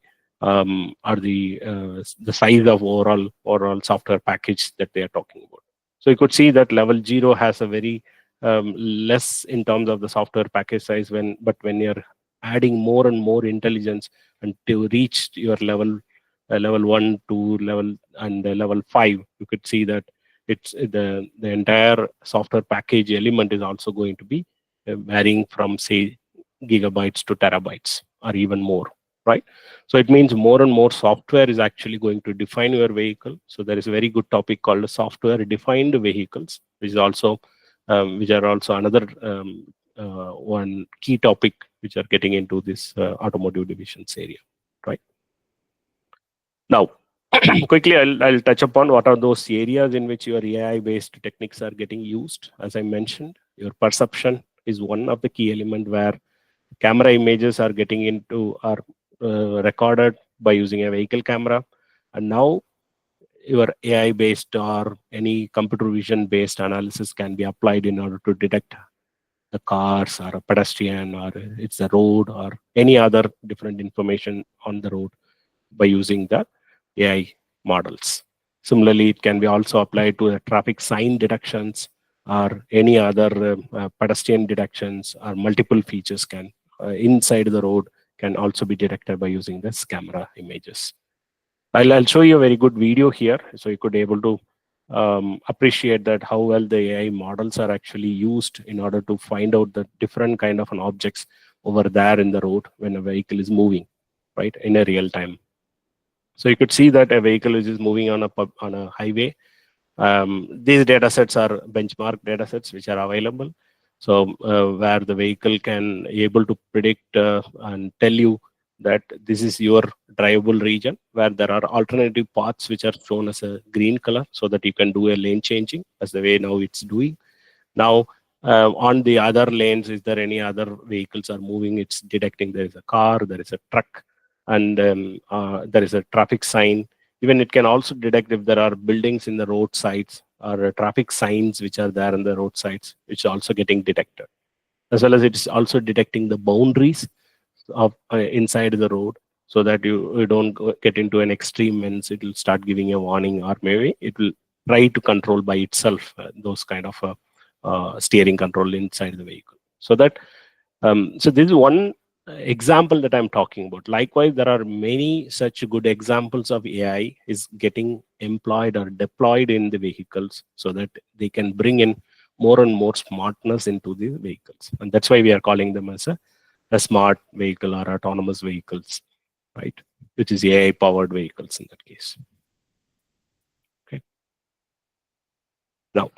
[SPEAKER 2] size of overall software package that they are talking about. So you could see that level 0 has a very less in terms of the software package size, but when you're adding more and more intelligence and to reach your level level 1, 2, level 5, you could see that it's the entire software package element is also going to be varying from, say, gigabytes to terabytes or even more, right? So it means more and more software is actually going to define your vehicle. So there is a very good topic called software defined vehicles, which is also which are also another one key topic which are getting into this automotive divisions area, right? Now, quickly, I'll touch upon what are those areas in which your AI-based techniques are getting used. As I mentioned, your perception is one of the key element where camera images are getting into are recorded by using a vehicle camera, and now your AI-based or any computer vision-based analysis can be applied in order to detect the cars or a pedestrian or it's a road or any other different information on the road by using the AI models. Similarly, it can be also applied to the traffic sign detections or any other pedestrian detections, or multiple features can inside the road can also be detected by using this camera images. I'll show you a very good video here, so you could able to appreciate that how well the AI models are actually used in order to find out the different kind of an objects over there in the road when a vehicle is moving, right, in a real time. So you could see that a vehicle which is moving on a highway. These data sets are benchmark data sets which are available. So where the vehicle can able to predict and tell you that this is your drivable region, where there are alternative paths which are shown as a green color, so that you can do a lane changing as the way now it's doing. Now on the other lanes, is there any other vehicles are moving? It's detecting there is a car, there is a truck, and there is a traffic sign. Even it can also detect if there are buildings in the roadsides or traffic signs which are there in the roadsides, which are also getting detected. As well as it is also detecting the boundaries of inside the road, so that you don't get into an extreme ends. It will start giving a warning, or maybe it will try to control by itself those kind of steering control inside the vehicle. So that so this is one example that I'm talking about. Likewise, there are many such good examples of AI is getting employed or deployed in the vehicles, so that they can bring in more and more smartness into the vehicles. And that's why we are calling them as a smart vehicle or autonomous vehicles, right? Which is AI powered vehicles in that case. Okay. Now,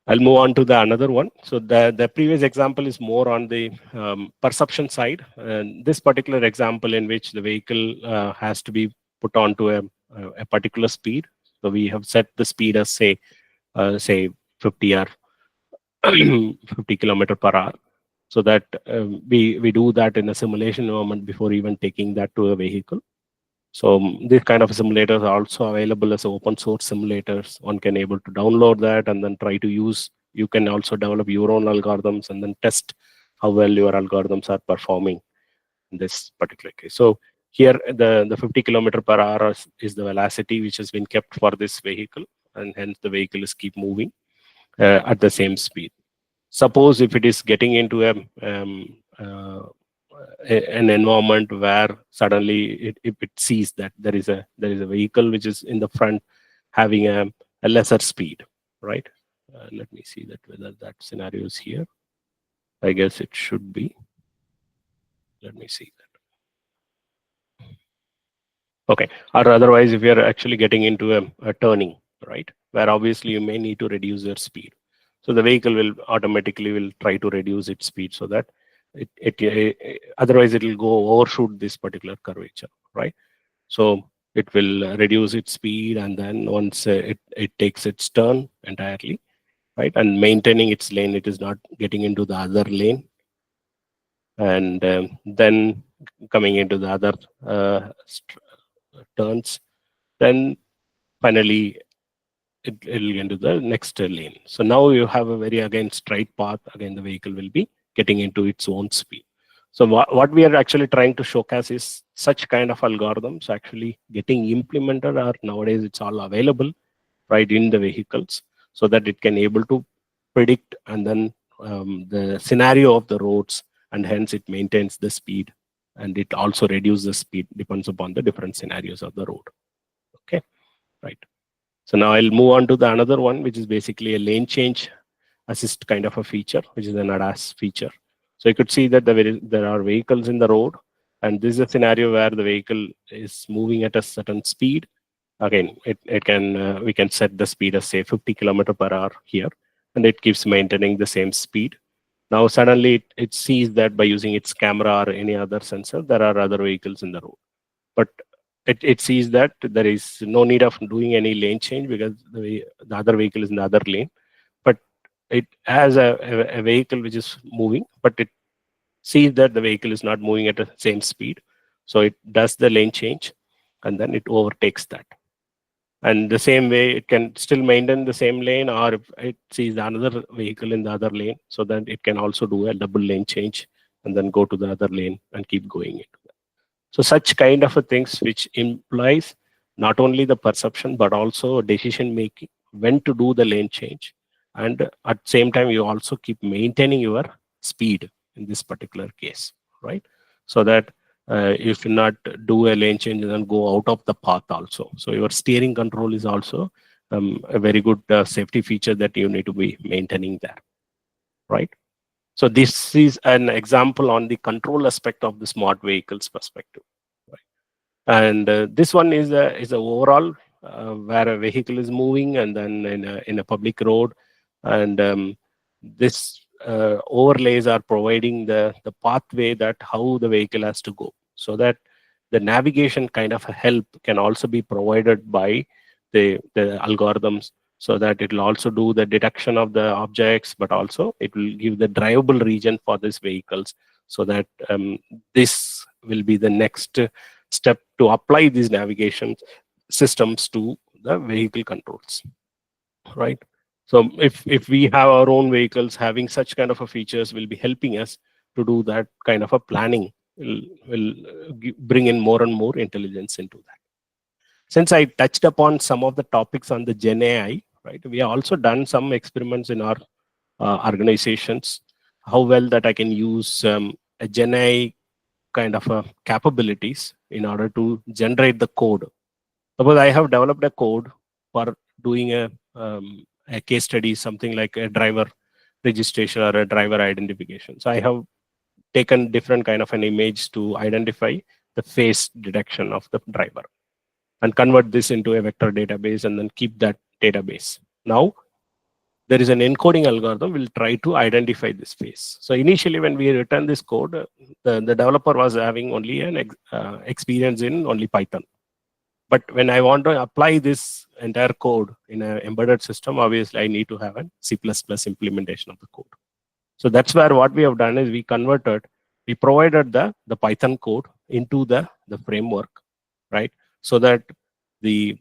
[SPEAKER 2] I'll move on to the another one. So the previous example is more on the perception side. And this particular example in which the vehicle has to be put onto a particular speed. So we have set the speed as say 50 or 50 kilometer per hour. So that we do that in a simulation environment before even taking that to a vehicle. So this kind of simulators are also available as open source simulators. One can able to download that and then try to use. You can also develop your own algorithms and then test how well your algorithms are performing in this particular case. So here the 50 kilometer per hour is the velocity which has been kept for this vehicle, and hence the vehicle is keep moving at the same speed. Suppose if it is getting into an environment where suddenly if it sees that there is a vehicle which is in the front having a lesser speed, right? Let me see that whether that scenario is here. I guess it should be. Let me see that. Okay, or otherwise if you're actually getting into a turning, right, where obviously you may need to reduce your speed. So the vehicle will automatically try to reduce its speed, so that otherwise it will go overshoot this particular curvature, right? So it will reduce its speed, and then once it takes its turn entirely, right, and maintaining its lane, it is not getting into the other lane, and then coming into the other turns, then finally it'll get into the next lane. So now you have a very again straight path. Again, the vehicle will be getting into its own speed. So what we are actually trying to showcase is such kind of algorithms actually getting implemented, or nowadays it's all available right in the vehicles, so that it can able to predict and then the scenario of the roads, and hence it maintains the speed and it also reduces the speed, depends upon the different scenarios of the road. Okay, right. So now I'll move on to the another one, which is basically a lane change assist kind of a feature, which is an ADAS feature. So you could see that there are vehicles in the road, and this is a scenario where the vehicle is moving at a certain speed. Again, it can we can set the speed as say 50 km/h here, and it keeps maintaining the same speed. Now suddenly it sees that by using its camera or any other sensor, there are other vehicles in the road, but it sees that there is no need of doing any lane change because the other vehicle is in the other lane. But it has a vehicle which is moving, but it sees that the vehicle is not moving at the same speed. So it does the lane change, and then it overtakes that. And the same way, it can still maintain the same lane, or if it sees another vehicle in the other lane, so that it can also do a double lane change and then go to the other lane and keep going into that. So such kind of a things which implies not only the perception but also decision making when to do the lane change, and at the same time you also keep maintaining your speed in this particular case, right? So that you should not do a lane change and then go out of the path also. So your steering control is also a very good safety feature that you need to be maintaining there, right? So this is an example on the control aspect of the smart vehicles perspective, right? And this one is a overall where a vehicle is moving and then in a public road, and this overlays are providing the pathway that how the vehicle has to go, so that the navigation kind of help can also be provided by the algorithms, so that it will also do the detection of the objects, but also it will give the drivable region for these vehicles, so that this will be the next step to apply these navigation systems to the vehicle controls, right? So if we have our own vehicles having such kind of a features, will be helping us to do that kind of a planning, will bring in more and more intelligence into that. Since I touched upon some of the topics on the Gen AI, right, we have also done some experiments in our organizations, how well that I can use a Gen AI kind of capabilities in order to generate the code. Suppose I have developed a code for doing a case study, something like a driver registration or a driver identification. So I have taken different kind of an image to identify the face detection of the driver and convert this into a vector database and then keep that database. Now there is an encoding algorithm will try to identify this face. So initially when we return this code, the developer was having only an experience in only Python. But when I want to apply this entire code in an embedded system, obviously I need to have a C++ implementation of the code. So that's where what we have done is we provided the Python code into the framework, right? So that the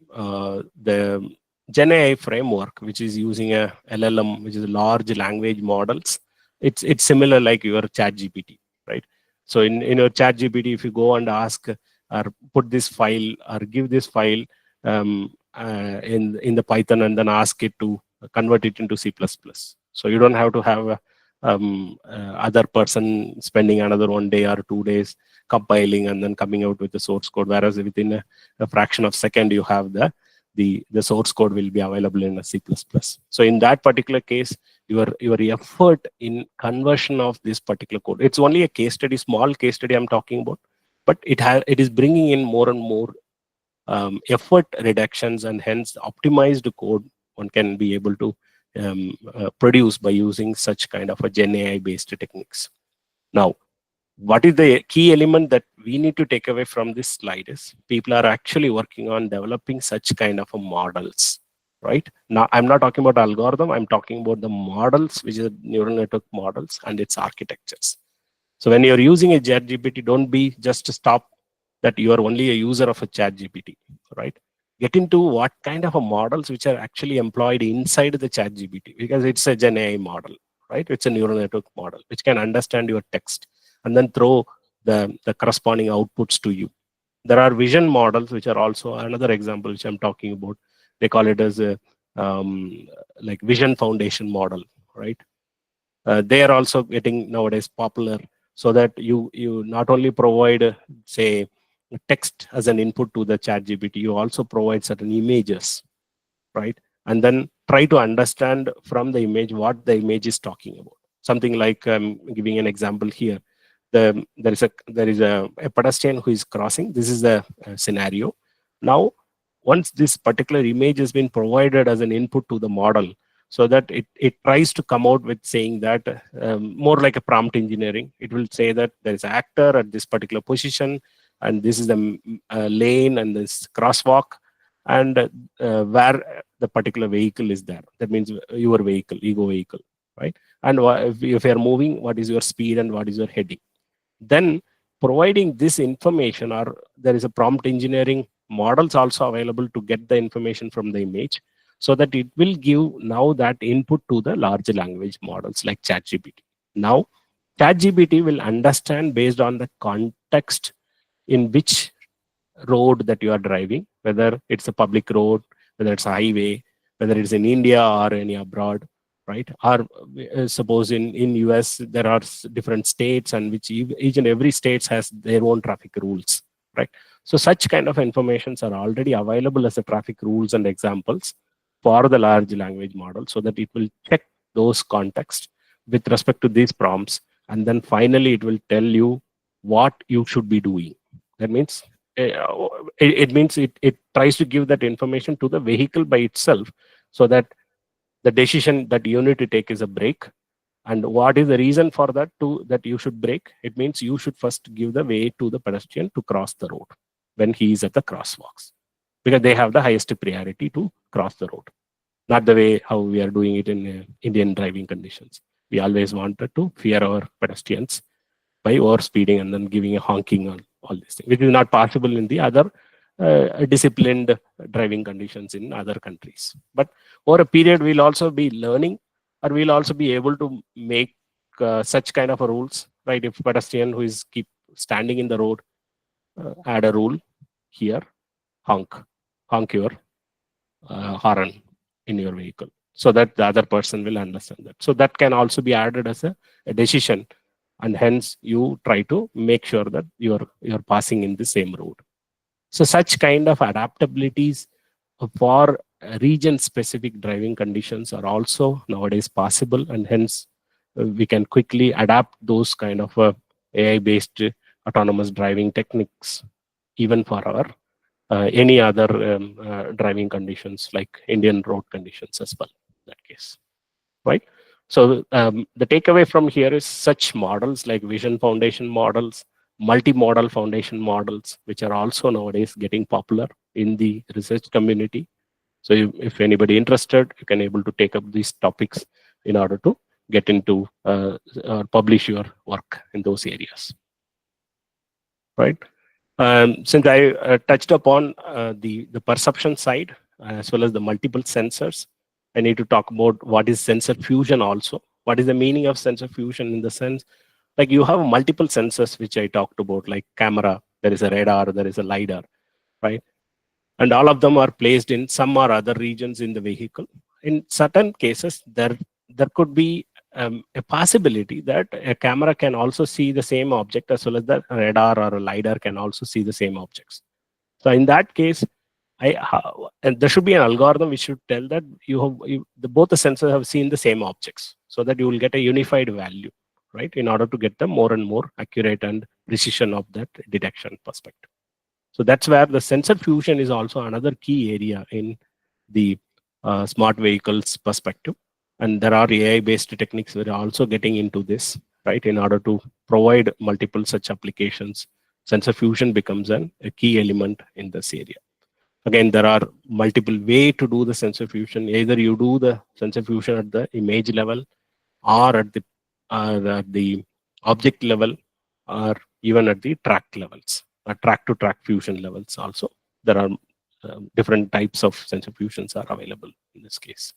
[SPEAKER 2] Gen AI framework, which is using a LLM, which is large language models, it's similar like your ChatGPT, right? So in your ChatGPT, if you go and ask or put this file or give this file in the Python and then ask it to convert it into C++. So you don't have to have other person spending another 1 day or 2 days compiling and then coming out with the source code, whereas within a fraction of a second you have the source code will be available in a C++. So in that particular case, your effort in conversion of this particular code, it's only a case study, small case study I'm talking about, but it is bringing in more and more effort reductions, and hence optimized code one can be able to produce by using such kind of a Gen AI based techniques. Now, what is the key element that we need to take away from this slide is people are actually working on developing such kind of a models, right? Now, I'm not talking about algorithm, I'm talking about the models, which is neural network models and its architectures. So when you're using a ChatGPT, don't be just to stop that you are only a user of a ChatGPT, right? Get into what kind of a models which are actually employed inside the ChatGPT, because it's a Gen AI model, right? It's a neural network model which can understand your text and then throw the corresponding outputs to you. There are vision models, which are also another example which I'm talking about. They call it as a like vision foundation model, right? They are also getting nowadays popular so that you not only provide say text as an input to the ChatGPT, you also provide certain images, right? And then try to understand from the image what the image is talking about. Something like giving an example here. There is a pedestrian who is crossing. This is the scenario. Now, once this particular image has been provided as an input to the model, so that it tries to come out with saying that more like a prompt engineering. It will say that there is an actor at this particular position, and this is the lane and this crosswalk, and where the particular vehicle is there. That means your vehicle, ego vehicle, right? And if you are moving, what is your speed and what is your heading? Then providing this information, or there is a prompt engineering models also available to get the information from the image, so that it will give now that input to the large language models like ChatGPT. Now, ChatGPT will understand based on the context in which road that you are driving, whether it's a public road, whether it's a highway, whether it's in India or any abroad, right? Or suppose in US, there are different states, and which each and every state has their own traffic rules, right? So such kind of informations are already available as a traffic rules and examples for the large language model, so that it will check those contexts with respect to these prompts, and then finally it will tell you what you should be doing. That means it tries to give that information to the vehicle by itself, so that the decision that you need to take is a brake. And what is the reason for that that you should brake? It means you should first give the way to the pedestrian to cross the road when he is at the crosswalks, because they have the highest priority to cross the road, not the way how we are doing it in Indian driving conditions. We always wanted to fear our pedestrians by over speeding and then giving a honking on all these things, which is not possible in the other disciplined driving conditions in other countries. But over a period, we'll also be learning, or we'll also be able to make such kind of rules, right? If pedestrian who is keep standing in the road, add a rule here, honk your horn in your vehicle, so that the other person will understand that. So that can also be added as a decision, and hence you try to make sure that you're passing in the same road. So such kind of adaptabilities for region-specific driving conditions are also nowadays possible, and hence we can quickly adapt those kind of AI-based autonomous driving techniques even for our any other driving conditions like Indian road conditions as well in that case, right? So the takeaway from here is such models like vision foundation models, multimodal foundation models, which are also nowadays getting popular in the research community. So if anybody interested, you can able to take up these topics in order to get into publish your work in those areas, right? Since I touched upon the perception side as well as the multiple sensors, I need to talk about what is sensor fusion also. What is the meaning of sensor fusion in the sense, like you have multiple sensors, which I talked about, like camera, there is a radar, there is a LiDAR, right? And all of them are placed in some or other regions in the vehicle. In certain cases, there could be a possibility that a camera can also see the same object as well as the radar or a LiDAR can also see the same objects. So in that case, and there should be an algorithm which should tell that both the sensors have seen the same objects, so that you will get a unified value, right? In order to get the more and more accurate and precision of that detection perspective. So that's where the sensor fusion is also another key area in the smart vehicles perspective. And there are AI-based techniques that are also getting into this, right? In order to provide multiple such applications, sensor fusion becomes a key element in this area. Again, there are multiple ways to do the sensor fusion. Either you do the sensor fusion at the image level, or at the object level, or even at the track levels, track-to-track fusion levels also. There are different types of sensor fusions are available in this case.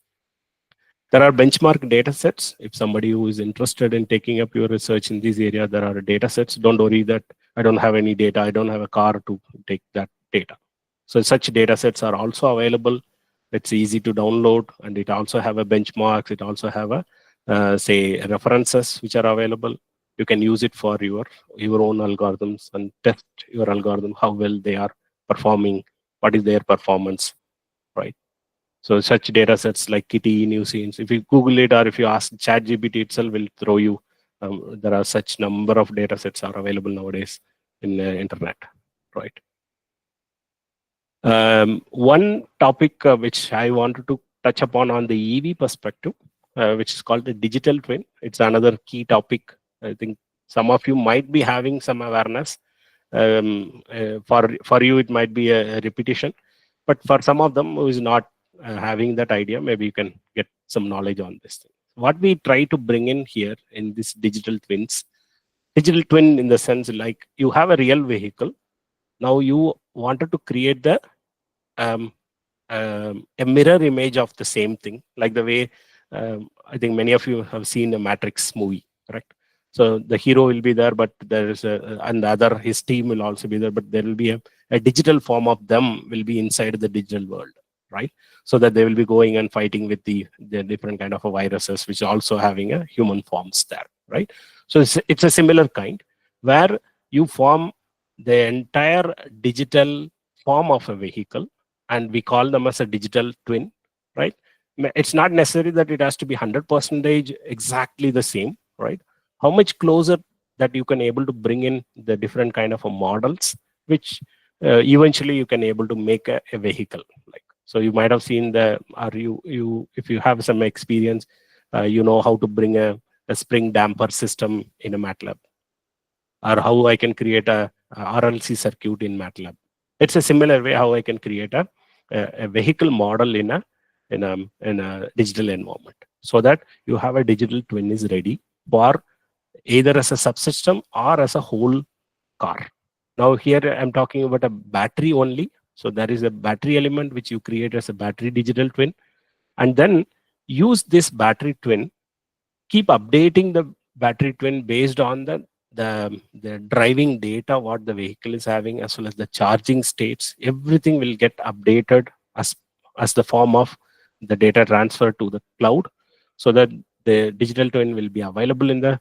[SPEAKER 2] There are benchmark data sets. If somebody who is interested in taking up your research in this area, there are data sets. Don't worry that I don't have any data, I don't have a car to take that data. So such data sets are also available. It's easy to download, and it also have a benchmarks. It also have a say references which are available. you can use it for your own algorithms and test your algorithm, how well they are performing, what is their performance, right? So such data sets like Kitty, NewScenes, if you Google it or if you ask ChatGPT itself, will throw you. There are such number of data sets are available nowadays in the internet, right? One topic which I wanted to touch upon on the EV perspective, which is called the digital twin. It's another key topic. I think some of you might be having some awareness. For you, it might be a repetition, but for some of them who is not having that idea, maybe you can get some knowledge on this thing. What we try to bring in here in this digital twins, digital twin in the sense like you have a real vehicle. Now you wanted to create the a mirror image of the same thing, like the way I think many of you have seen a Matrix movie, correct? So the hero will be there, but there is and the other, his team will also be there, but there will be a digital form of them will be inside the digital world, right? So that they will be going and fighting with the different kind of viruses, which are also having a human forms there, right? So it's a similar kind where you form the entire digital form of a vehicle, and we call them as a digital twin, right? It's not necessary that it has to be 100% exactly the same, right? How much closer that you can able to bring in the different kind of models, which eventually you can able to make a vehicle. Like, so you might have seen if you have some experience, you know how to bring a spring damper system in a MATLAB, or how I can create a RLC circuit in MATLAB. It's a similar way how I can create a vehicle model in a digital environment, so that you have a digital twin is ready for either as a subsystem or as a whole car. Now here I'm talking about a battery only. So there is a battery element which you create as a battery digital twin, and then use this battery twin, keep updating the battery twin based on the driving data, what the vehicle is having, as well as the charging states. Everything will get updated as the form of the data transfer to the cloud, so that the digital twin will be available in the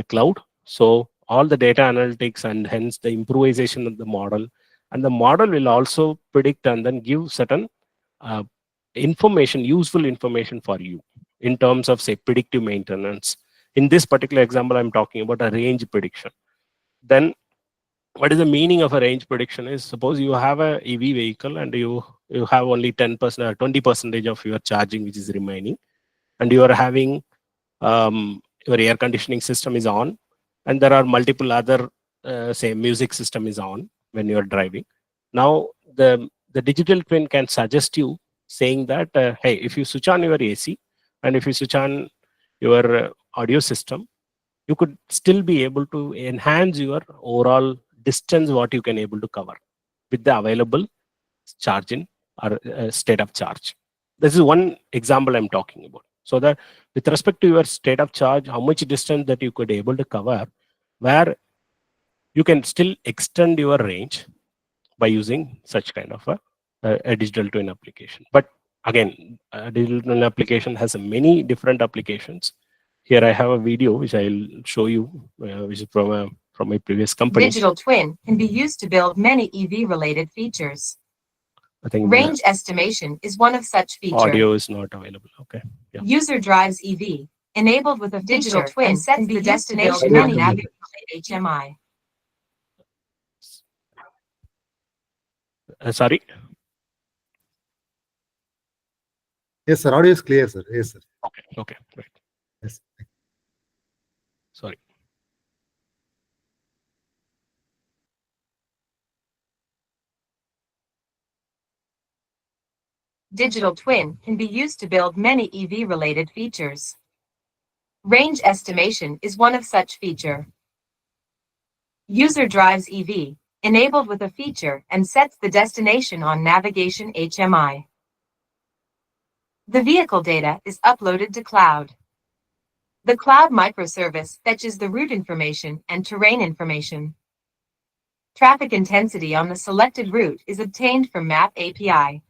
[SPEAKER 2] cloud. So all the data analytics and hence the improvisation of the model, and the model will also predict and then give certain useful information for you in terms of, say, predictive maintenance. In this particular example, I'm talking about a range prediction. Then what is the meaning of a range prediction is, suppose you have a EV vehicle and you have only 10% or 20% of your charging which is remaining, and you are having your air conditioning system is on, and there are multiple other say music system is on when you are driving. Now the digital twin can suggest you, saying that hey, if you switch on your AC and if you switch on your audio system, you could still be able to enhance your overall distance what you can able to cover with the available charging or state of charge. This is one example I'm talking about. So that with respect to your state of charge, how much distance that you could able to cover, where you can still extend your range by using such kind of a digital twin application. But again, a digital twin application has many different applications. Here I have a video which I'll show you, which is from my previous company.
[SPEAKER 4] Digital twin can be used to build many EV-related features.
[SPEAKER 2] I think
[SPEAKER 4] Range estimation is one of such features.
[SPEAKER 2] audio is not available. Okay. Yeah.
[SPEAKER 4] User drives EV, enabled with a digital twin, and sets the destination
[SPEAKER 1] to
[SPEAKER 4] on
[SPEAKER 1] build
[SPEAKER 4] navigation HMI.
[SPEAKER 2] Sorry.
[SPEAKER 1] Yes, sir. Audio is clear, sir. Yes, sir.
[SPEAKER 2] Okay. Right.
[SPEAKER 1] Yes.
[SPEAKER 2] Sorry.
[SPEAKER 4] Digital twin can be used to build many EV-related features. Range estimation is one of such feature. User drives EV, enabled with a feature, and sets the destination on navigation HMI. The vehicle data is uploaded to cloud. The cloud microservice fetches the route information and terrain information. Traffic intensity on the selected route is obtained from Map API.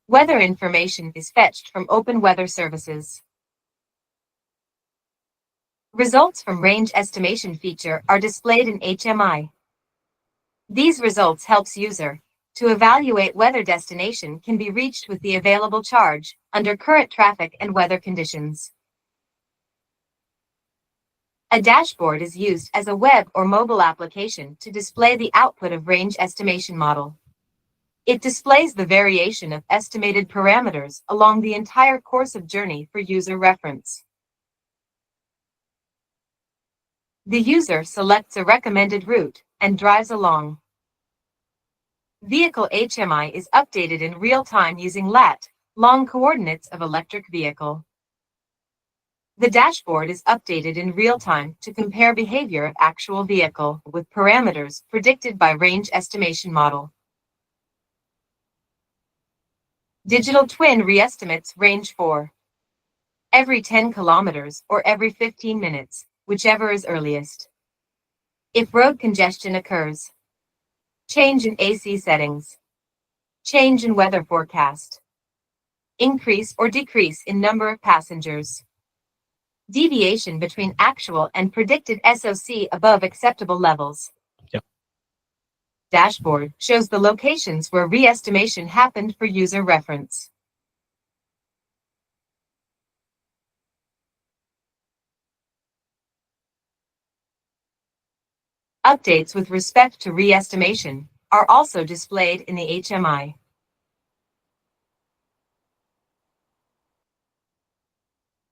[SPEAKER 4] Weather information is fetched from Open Weather Services. Results from range estimation feature are displayed in HMI. These results helps user to evaluate whether destination can be reached with the available charge under current traffic and weather conditions. A dashboard is used as a web or mobile application to display the output of range estimation model. It displays the variation of estimated parameters along the entire course of journey for user reference. The user selects a recommended route and drives along. Vehicle HMI is updated in real time using LAT, long coordinates of electric vehicle. The dashboard is updated in real time to compare behavior of actual vehicle with parameters predicted by range estimation model. Digital twin re-estimates range for every 10 kilometers or every 15 minutes, whichever is earliest. If road congestion occurs, change in AC settings, change in weather forecast, increase or decrease in number of passengers, deviation between actual and predicted SOC above acceptable levels.
[SPEAKER 2] Yep.
[SPEAKER 4] Dashboard shows the locations where re-estimation happened for user reference. Updates with respect to re-estimation are also displayed in the HMI.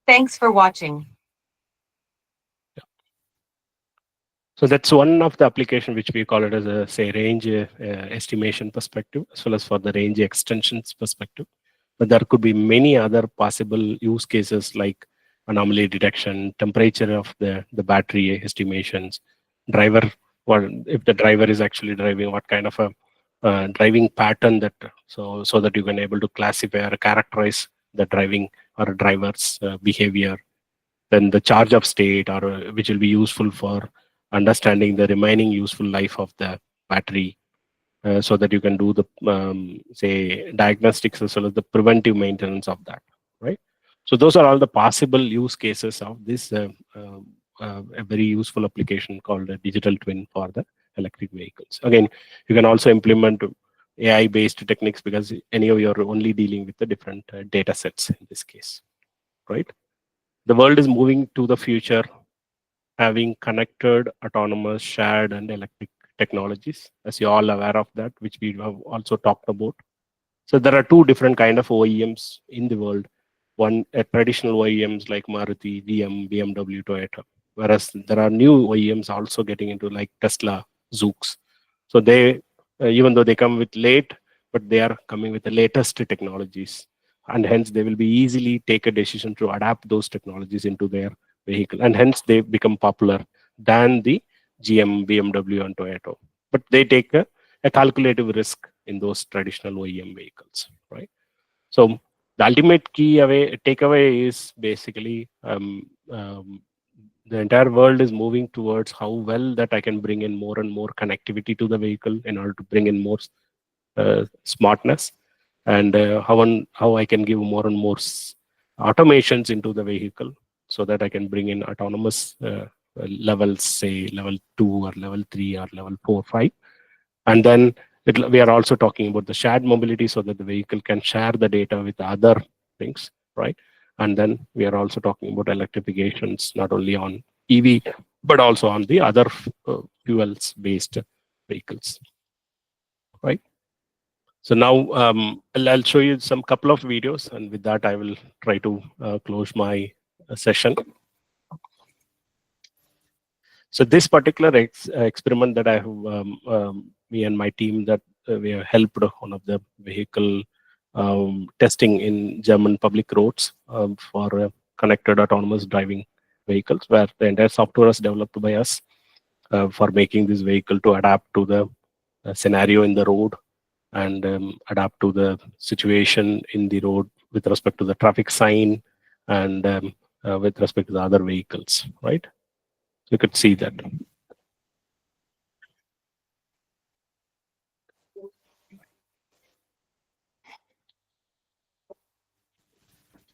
[SPEAKER 4] Thanks for watching.
[SPEAKER 2] So that's one of the application which we call it as a, say, range estimation perspective, as well as for the range extensions perspective. But there could be many other possible use cases like anomaly detection, temperature of the battery estimations, driver, or if the driver is actually driving, what kind of a driving pattern that, so that you can able to classify or characterize the driving or driver's behavior. Then the charge of state, or which will be useful for understanding the remaining useful life of the battery, so that you can do the say diagnostics as well as the preventive maintenance of that, right? So those are all the possible use cases of this a very useful application called a digital twin for the electric vehicles. Again, you can also implement AI-based techniques because anyhow you're only dealing with the different data sets in this case, right? The world is moving to the future, having connected, autonomous, shared, and electric technologies, as you're all aware of that, which we have also talked about. So there are two different kind of OEMs in the world. One, traditional OEMs like Maruti, GM, BMW, Toyota, whereas there are new OEMs also getting into like Tesla, Zoox. So they, even though they come with late, but they are coming with the latest technologies, and hence they will be easily take a decision to adapt those technologies into their vehicle, and hence they become popular than the GM, BMW, and Toyota. But they take a calculative risk in those traditional OEM vehicles, right? So the ultimate key takeaway is basically the entire world is moving towards how well that I can bring in more and more connectivity to the vehicle in order to bring in more smartness, and how I can give more and more automations into the vehicle so that I can bring in autonomous levels, say level 2 or level 3 or level 4, 5. And then we are also talking about the shared mobility so that the vehicle can share the data with other things, right? And then we are also talking about electrifications, not only on EV, but also on the other fuels-based vehicles, right? So now I'll show you some couple of videos, and with that I will try to close my session. So this particular experiment that I have, me and my team, that we have helped one of the vehicle testing in German public roads for connected autonomous driving vehicles, where the entire software is developed by us for making this vehicle to adapt to the scenario in the road and adapt to the situation in the road with respect to the traffic sign and with respect to the other vehicles, right? So you could see that.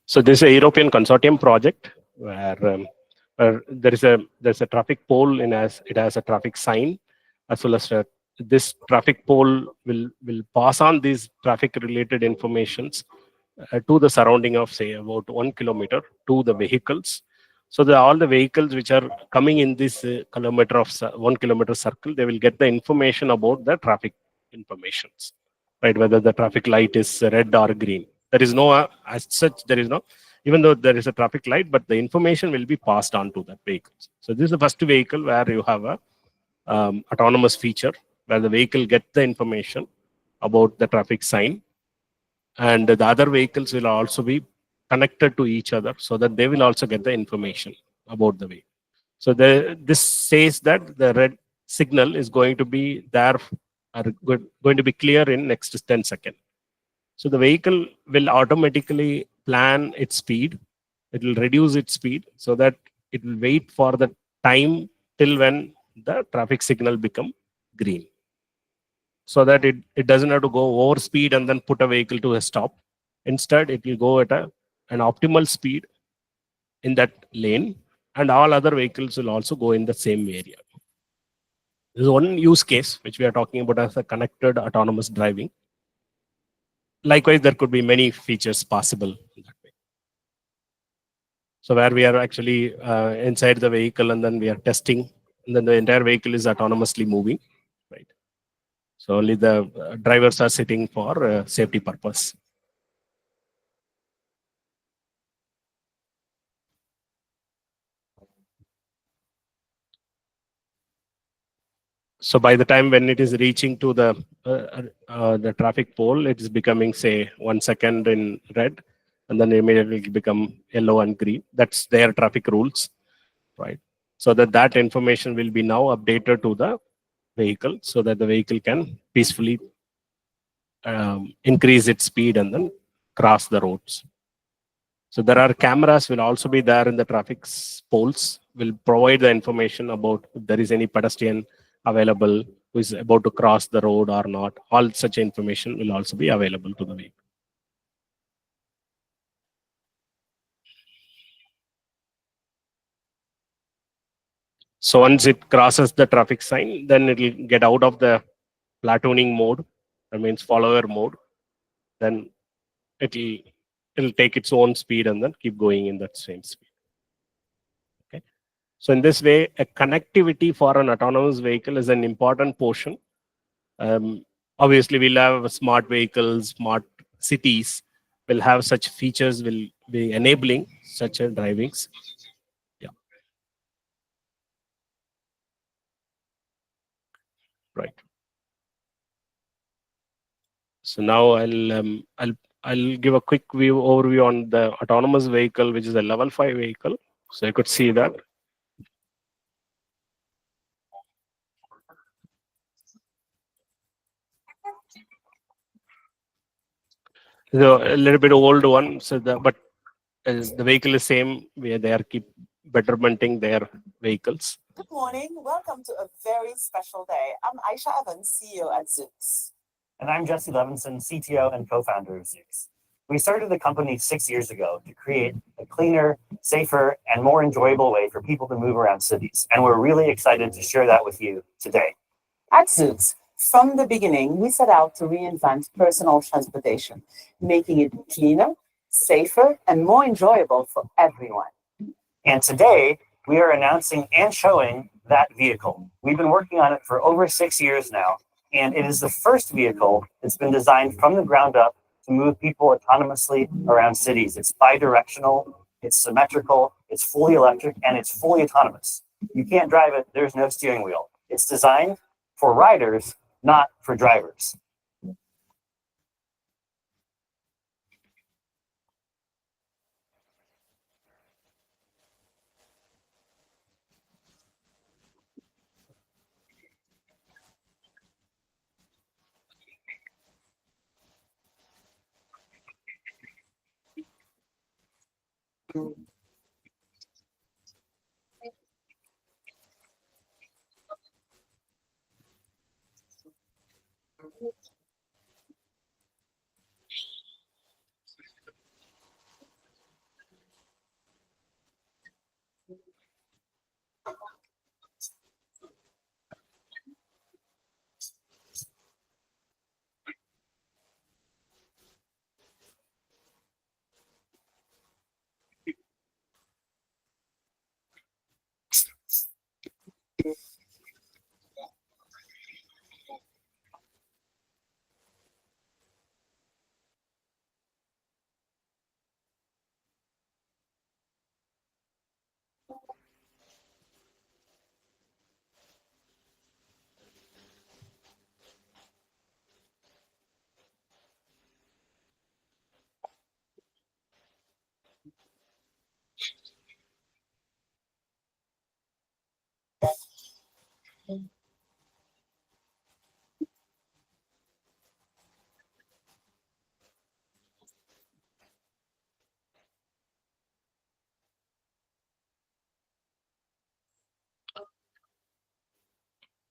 [SPEAKER 2] So this is a European consortium project where there's a traffic pole it has a traffic sign, as well as this traffic pole will pass on these traffic related informations to the surrounding of, say, about 1 kilometer to the vehicles. So all the vehicles which are coming in this 1 kilometer circle, they will get the information about the traffic informations, right? Whether the traffic light is red or green. There is no, as such, there is no, even though there is a traffic light, but the information will be passed on to that vehicle. So this is the first vehicle where you have a autonomous feature, where the vehicle get the information about the traffic sign, and the other vehicles will also be connected to each other so that they will also get the information about the way. So this says that the red signal is going to be there, going to be clear in next 10 seconds. So the vehicle will automatically plan its speed. It will reduce its speed so that it will wait for the time till when the traffic signal become green, so that it doesn't have to go over speed and then put a vehicle to a stop. Instead, it will go at an optimal speed in that lane, and all other vehicles will also go in the same area. This is one use case which we are talking about as a connected autonomous driving. Likewise, there could be many features possible in that way. So where we are actually inside the vehicle, and then we are testing, and then the entire vehicle is autonomously moving, right? So only the drivers are sitting for safety purpose. So by the time when it is reaching to the traffic pole, it is becoming, say, 1 second in red, and then immediately it will become yellow and green. That's their traffic rules, right? So that information will be now updated to the vehicle, so that the vehicle can peacefully increase its speed and then cross the roads. So there are cameras will also be there in the traffic poles, will provide the information about if there is any pedestrian available who is about to cross the road or not. All such information will also be available to the vehicle. So once it crosses the traffic sign, then it will get out of the platooning mode, that means follower mode. Then it'll take its own speed and then keep going in that same speed. Okay. So in this way, a connectivity for an autonomous vehicle is an important portion. Obviously, we'll have smart vehicles, smart cities will have such features, will be enabling such a drivings. Yeah. Right. So now I'll give a quick overview on the autonomous vehicle, which is a level 5 vehicle. So you could see that. So a little bit old one, so but the vehicle is same, where they are keep bettermenting their vehicles.
[SPEAKER 5] Good morning. Welcome to a very special day. I'm Aisha Evans, CEO at Zoox.
[SPEAKER 6] And I'm Jesse Levinson, CTO and co-founder of Zoox. We started the company 6 years ago to create a cleaner, safer, and more enjoyable way for people to move around cities. And we're really excited to share that with you today.
[SPEAKER 5] At Zoox, from the beginning, we set out to reinvent personal transportation, making it cleaner, safer, and more enjoyable for everyone.
[SPEAKER 6] And today, we are announcing and showing that vehicle. We've been working on it for over 6 years now, and it is the first vehicle that's been designed from the ground up to move people autonomously around cities. It's bi-directional, it's symmetrical, it's fully electric, and it's fully autonomous. You can't drive it, there's no steering wheel. It's designed for riders, not for drivers.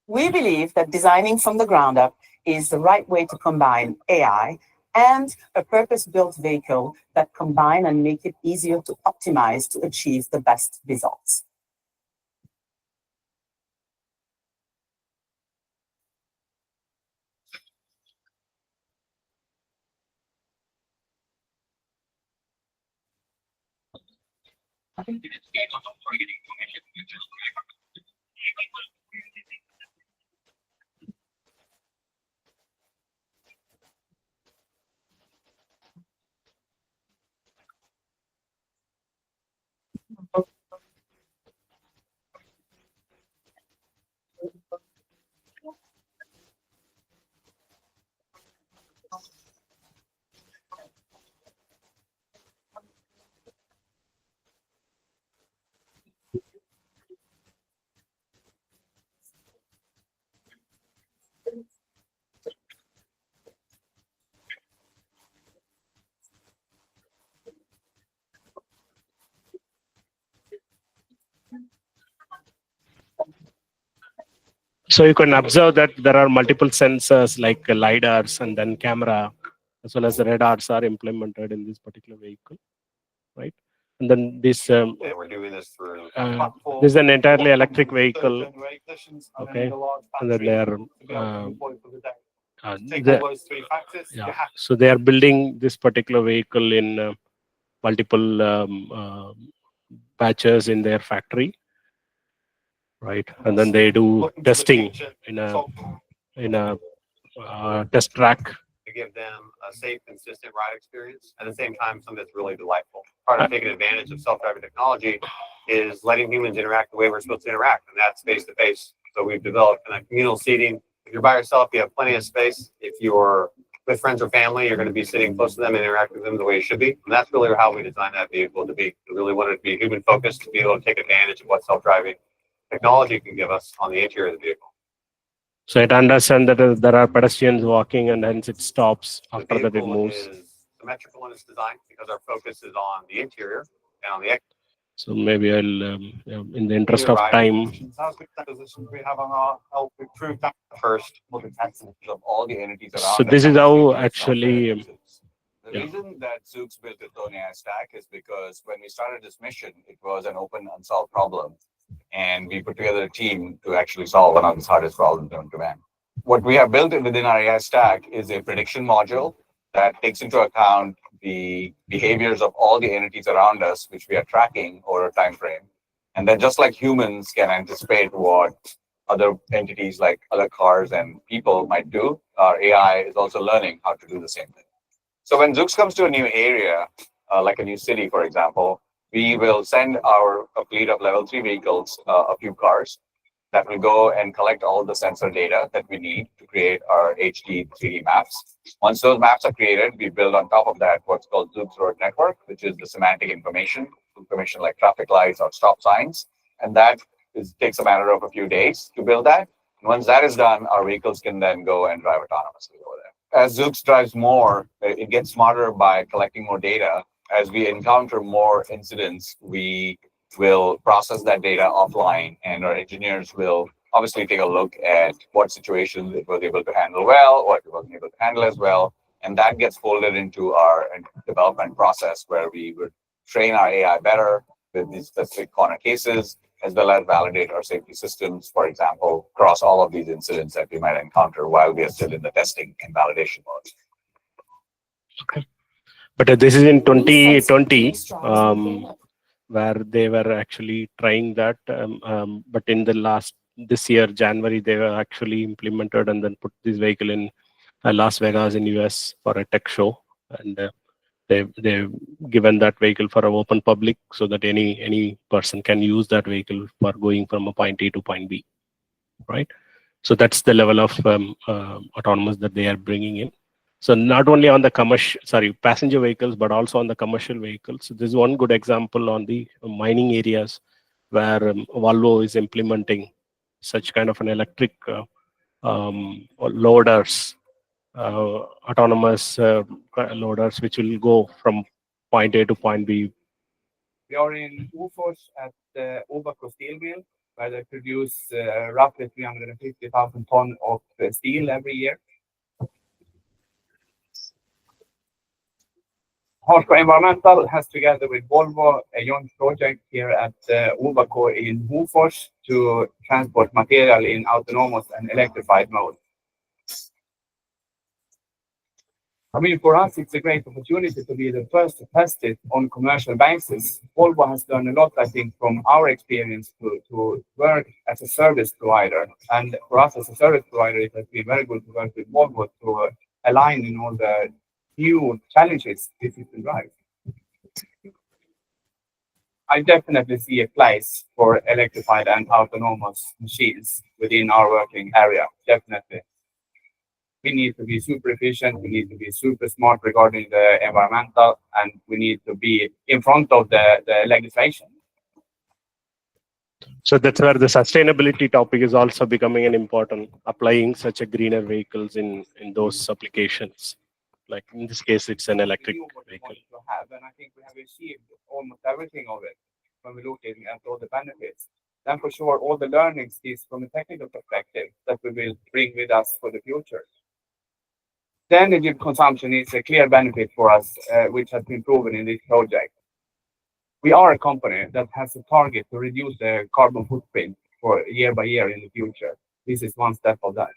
[SPEAKER 5] We believe that designing from the ground up is the right way to combine AI and a purpose-built vehicle that combine and make it easier to optimize to achieve the best results.
[SPEAKER 2] So you can observe that there are multiple sensors like LiDARs and then camera, as well as the radars are implemented in this particular vehicle, right? And then this
[SPEAKER 7] And we're doing this through
[SPEAKER 2] this is an entirely electric vehicle, okay? And then they are so they are building this particular vehicle in multiple batches in their factory, right? And then they do testing in a test track.
[SPEAKER 7] to give them a safe, consistent ride experience. At the same time, something that's really delightful. Part of taking advantage of self-driving technology is letting humans interact the way we're supposed to interact, and that's face-to-face. So we've developed kind of communal seating. If you're by yourself, you have plenty of space. If you're with friends or family, you're going to be sitting close to them and interact with them the way you should be. And that's really how we designed that vehicle to be. We really wanted it to be human focused, to be able to take advantage of what self-driving technology can give us on the interior of the vehicle.
[SPEAKER 2] So it understands that there are pedestrians walking and hence it stops
[SPEAKER 7] The
[SPEAKER 2] after that it
[SPEAKER 7] vehicle
[SPEAKER 2] moves.
[SPEAKER 7] is symmetrical in its design because our focus is on the interior and on the exterior.
[SPEAKER 2] So maybe I'll, in the interest of time,
[SPEAKER 7] We have on our help improve that first. Look at taxes of all the entities around.
[SPEAKER 2] so this is how actually,
[SPEAKER 8] The
[SPEAKER 2] yeah.
[SPEAKER 8] reason that Zoox built its own AI stack is because when we started this mission, it was an open, unsolved problem. And we put together a team to actually solve one of the hardest problems known to man. What we have built within our AI stack is a prediction module that takes into account the behaviors of all the entities around us, which we are tracking over a time frame. And then just like humans can anticipate what other entities like other cars and people might do, our AI is also learning how to do the same thing. So when Zoox comes to a new area, like a new city, for example, we will send our fleet of level 3 vehicles, a few cars, that will go and collect all the sensor data that we need to create our HD 3D maps. Once those maps are created, we build on top of that what's called Zoox Road Network, which is the semantic information like traffic lights or stop signs. And that takes a matter of a few days to build that. And once that is done, our vehicles can then go and drive autonomously over there. As Zoox drives more, it gets smarter by collecting more data. As we encounter more incidents, we will process that data offline, and our engineers will obviously take a look at what situations it was able to handle well, what it wasn't able to handle as well. And that gets folded into our development process where we would train our AI better with these specific corner cases, as well as validate our safety systems, for example, across all of these incidents that we might encounter while we are still in the testing and validation mode.
[SPEAKER 2] okay. But this is in 2020, where they were actually trying that. But in this year, January, they were actually implemented and then put this vehicle in Las Vegas in US for a tech show. And they've given that vehicle for an open public so that any person can use that vehicle for going from a point A to point B, right? So that's the level of autonomous that they are bringing in. So not only on the passenger vehicles, but also on the commercial vehicles. So this is one good example on the mining areas where Volvo is implementing such kind of an electric loaders, autonomous loaders, which will go from point A to point B.
[SPEAKER 9] We are in Hofors at the Ovako Steel Mill, where they produce roughly 350,000 tons of steel every year. Harsco Environmental has, together with Volvo, a joint project here at Ovako in Hofors to transport material in autonomous and electrified mode. I mean, for us, it's a great opportunity to be the first to test it on commercial basis. Volvo has done a lot, I think, from our experience to work as a service provider. And for us as a service provider, it has been very good to work with Volvo to align in all the new challenges this system drives. I definitely see a place for electrified and autonomous machines within our working area, definitely. We need to be super efficient, we need to be super smart regarding the environmental, and we need to be in front of the legislation.
[SPEAKER 2] So that's where the sustainability topic is also becoming an important, applying such a greener vehicles in those applications. Like in this case, it's an electric vehicle.
[SPEAKER 9] And I think we have achieved almost everything of it when we look at all the benefits. Then for sure, all the learnings is from a technical perspective that we will bring with us for the future. The energy consumption is a clear benefit for us, which has been proven in this project. We are a company that has a target to reduce the carbon footprint for year by year in the future. This is one step of that.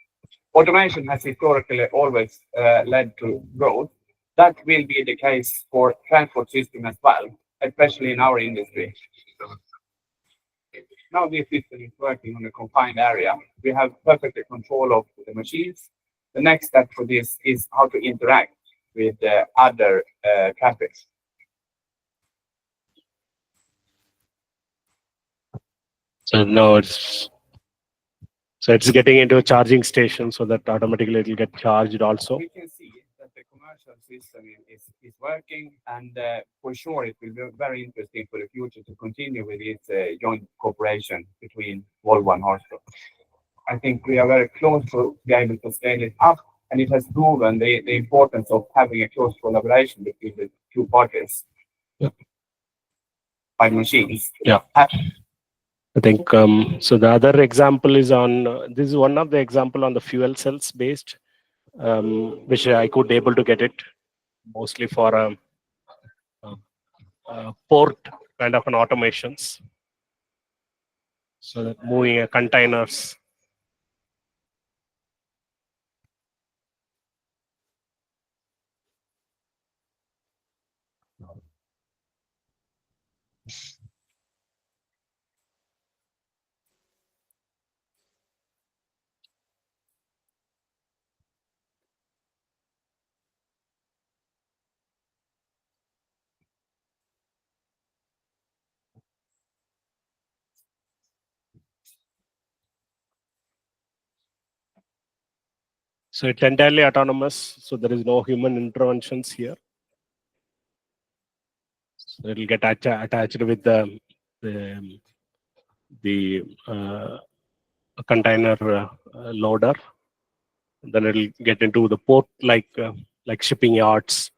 [SPEAKER 9] Automation has historically always led to growth. That will be the case for transport system as well, especially in our industry. Now this system is working on a confined area. We have perfect control of the machines. The next step for this is how to interact with the other traffic.
[SPEAKER 2] So now it's getting into a charging station so that automatically it will get charged also.
[SPEAKER 9] We can see that the commercial system is working, and for sure it will be very interesting for the future to continue with this joint cooperation between Volvo and Harsco. I think we are very close to be able to scale it up, and it has proven the importance of having a close collaboration between the two parties.
[SPEAKER 2] Yeah.
[SPEAKER 9] By machines.
[SPEAKER 2] Yeah. I think so. The other example is on this is one of the example on the fuel cells based, which I could able to get it mostly for port kind of an automations. So that moving containers. So it's entirely autonomous, so there is no human interventions here. So it will get attached with the container loader. Then it will get into the port like shipping yards.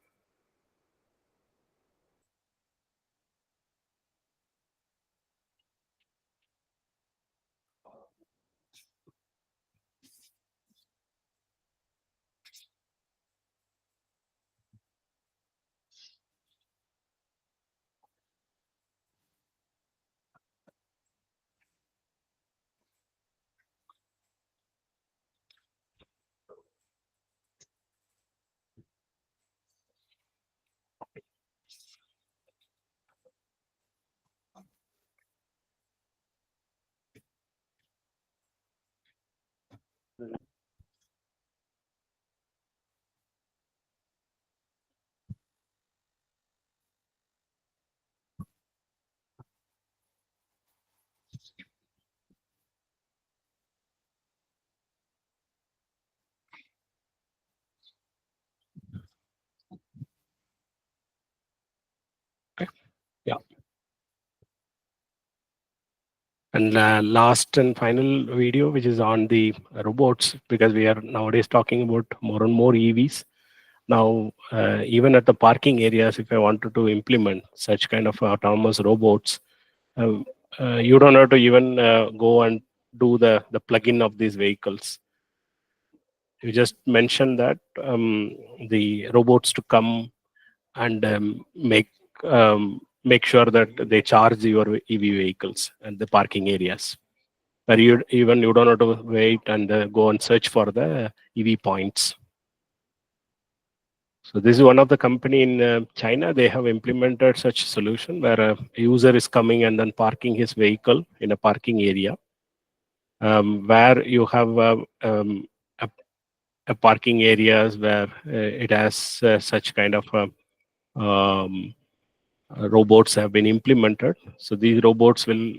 [SPEAKER 2] Yeah. And last and final video, which is on the robots, because we are nowadays talking about more and more EVs. Now, even at the parking areas, if I wanted to implement such kind of autonomous robots, you don't have to even go and do the plugin of these vehicles. You just mentioned that the robots to come and make sure that they charge your EV vehicles and the parking areas, where you don't have to wait and go and search for the EV points. So this is one of the company in China. They have implemented such solution where a user is coming and then parking his vehicle in a parking area, where you have a parking areas where it has such kind of robots have been implemented. So these robots will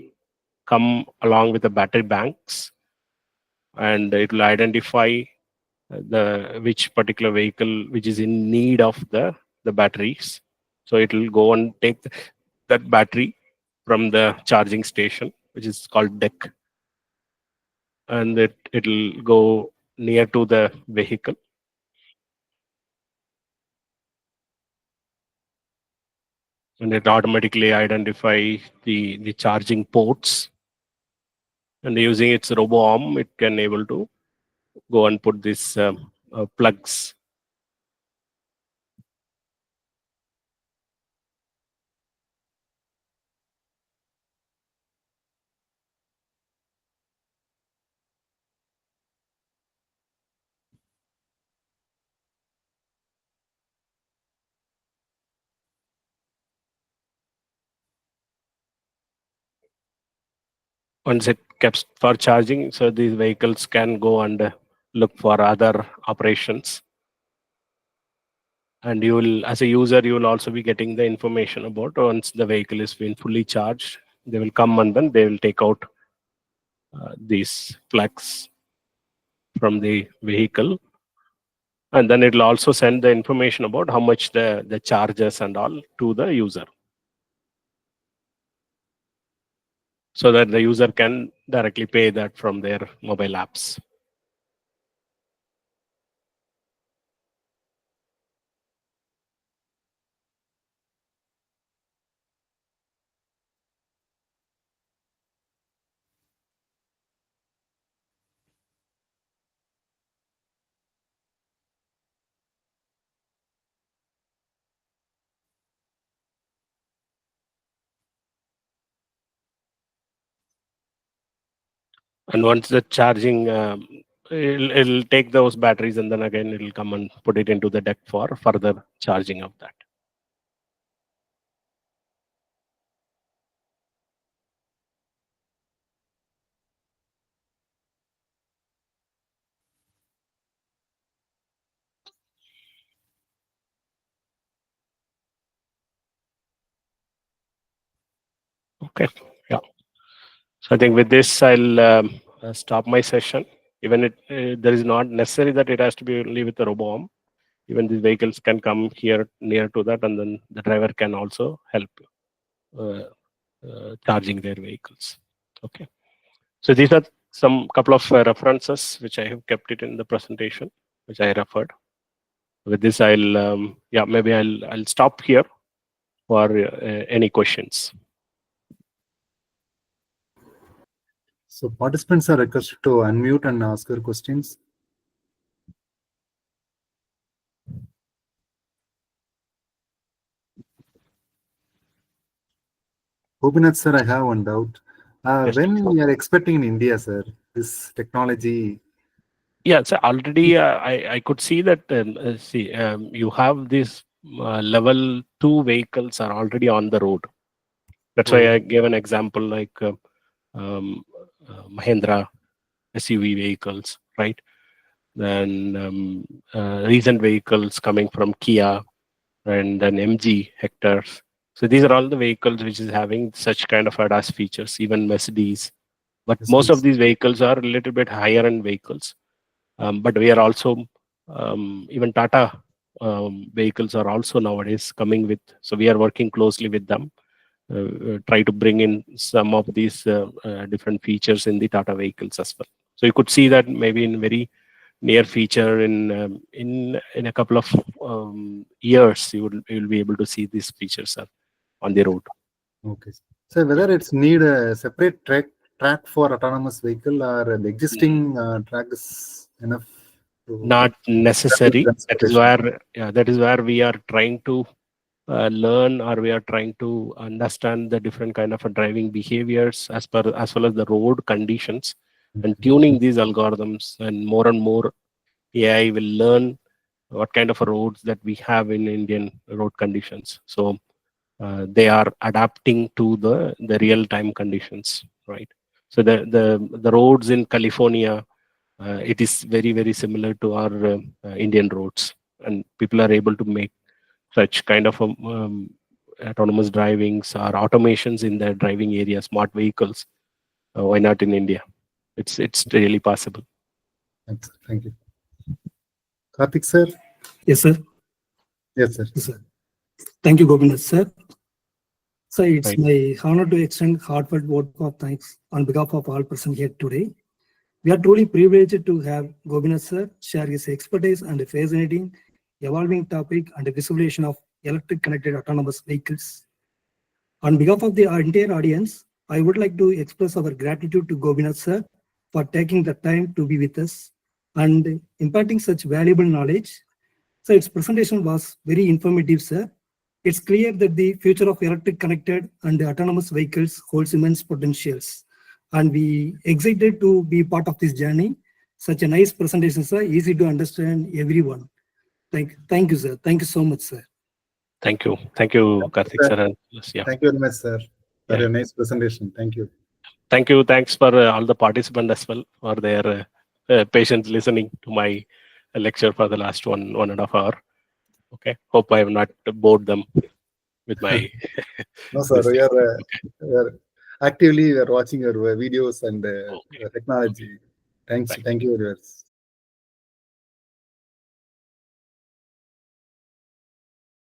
[SPEAKER 2] come along with the battery banks, and it will identify which particular vehicle which is in need of the batteries. So it will go and take that battery from the charging station, which is called deck, and it'll go near to the vehicle. And it automatically identify the charging ports, and using its robo arm, it can able to go and put these plugs. Once it kept for charging, so these vehicles can go and look for other operations. And you will, as a user, you will also be getting the information about once the vehicle is been fully charged. They will come and then they will take out these plugs from the vehicle, and then it will also send the information about how much the charges and all to the user, so that the user can directly pay that from their mobile apps. And once the charging, it'll take those batteries, and then again it'll come and put it into the deck for further charging of that. Okay, yeah. So I think with this, I'll stop my session. Even there is not necessary that it has to be only with the robo-arm. Even these vehicles can come here near to that, and then the driver can also help charging their vehicles. Okay. So these are some couple of references which I have kept it in the presentation, which I referred. With this, I'll maybe I'll stop here for any questions.
[SPEAKER 1] So participants are requested to unmute and ask their questions. Gopinath sir, I have one doubt.
[SPEAKER 2] Yes.
[SPEAKER 1] When we are expecting in India, sir, this technology?
[SPEAKER 2] Yeah, so already I could see that. You have these level 2 vehicles are already on the road. That's why I gave an example like Mahindra SUV vehicles, right? Then recent vehicles coming from Kia, and then MG Hectors. So these are all the vehicles which is having such kind of ADAS features, even Mercedes. But most of these vehicles are a little bit higher end vehicles. But we are also, even Tata vehicles are also nowadays coming with, so we are working closely with them, try to bring in some of these different features in the Tata vehicles as well. So you could see that maybe in very near future, in a couple of years, you will be able to see these features on the road.
[SPEAKER 1] Okay. So whether it's need a separate track for autonomous vehicle or the existing track is enough to
[SPEAKER 2] Not necessary. That is
[SPEAKER 1] transportation.
[SPEAKER 2] where, that is where we are trying to learn, or we are trying to understand the different kind of driving behaviors as well as the road conditions, and tuning these algorithms, and more AI will learn what kind of roads that we have in Indian road conditions. So they are adapting to the real time conditions, right? So the roads in California, it is very similar to our Indian roads, and people are able to make such kind of autonomous drivings or automations in their driving area, smart vehicles. Why not in India? It's really possible.
[SPEAKER 1] Thank you. Karthik sir?
[SPEAKER 10] Yes, sir.
[SPEAKER 1] Yes, sir.
[SPEAKER 10] Yes, sir. Thank you, Gopinath, sir. So it's
[SPEAKER 2] Right.
[SPEAKER 10] my honor to extend heartfelt vote of thanks on behalf of all present here today. We are truly privileged to have Gopinath sir share his expertise and a fascinating, evolving topic and a visualization of electric connected autonomous vehicles. On behalf of the entire audience, I would like to express our gratitude to Gopinath sir for taking the time to be with us and imparting such valuable knowledge. So its presentation was very informative, sir. It's clear that the future of electric connected and autonomous vehicles holds immense potentials. And we excited to be part of this journey. Such a nice presentation, sir. Easy to understand everyone. Thank you, sir. Thank you so much, sir.
[SPEAKER 2] Thank you, Karthik sir. And yeah,
[SPEAKER 1] Thank you very much, sir, for
[SPEAKER 2] Yeah.
[SPEAKER 1] your nice presentation. Thank you.
[SPEAKER 2] Thanks for all the participants as well for their patient listening to my lecture for the last one and a half hour. Okay, hope I have not bored them with my
[SPEAKER 1] No, sir, we are actively watching your videos and
[SPEAKER 2] Okay.
[SPEAKER 1] technology. Thank you very much.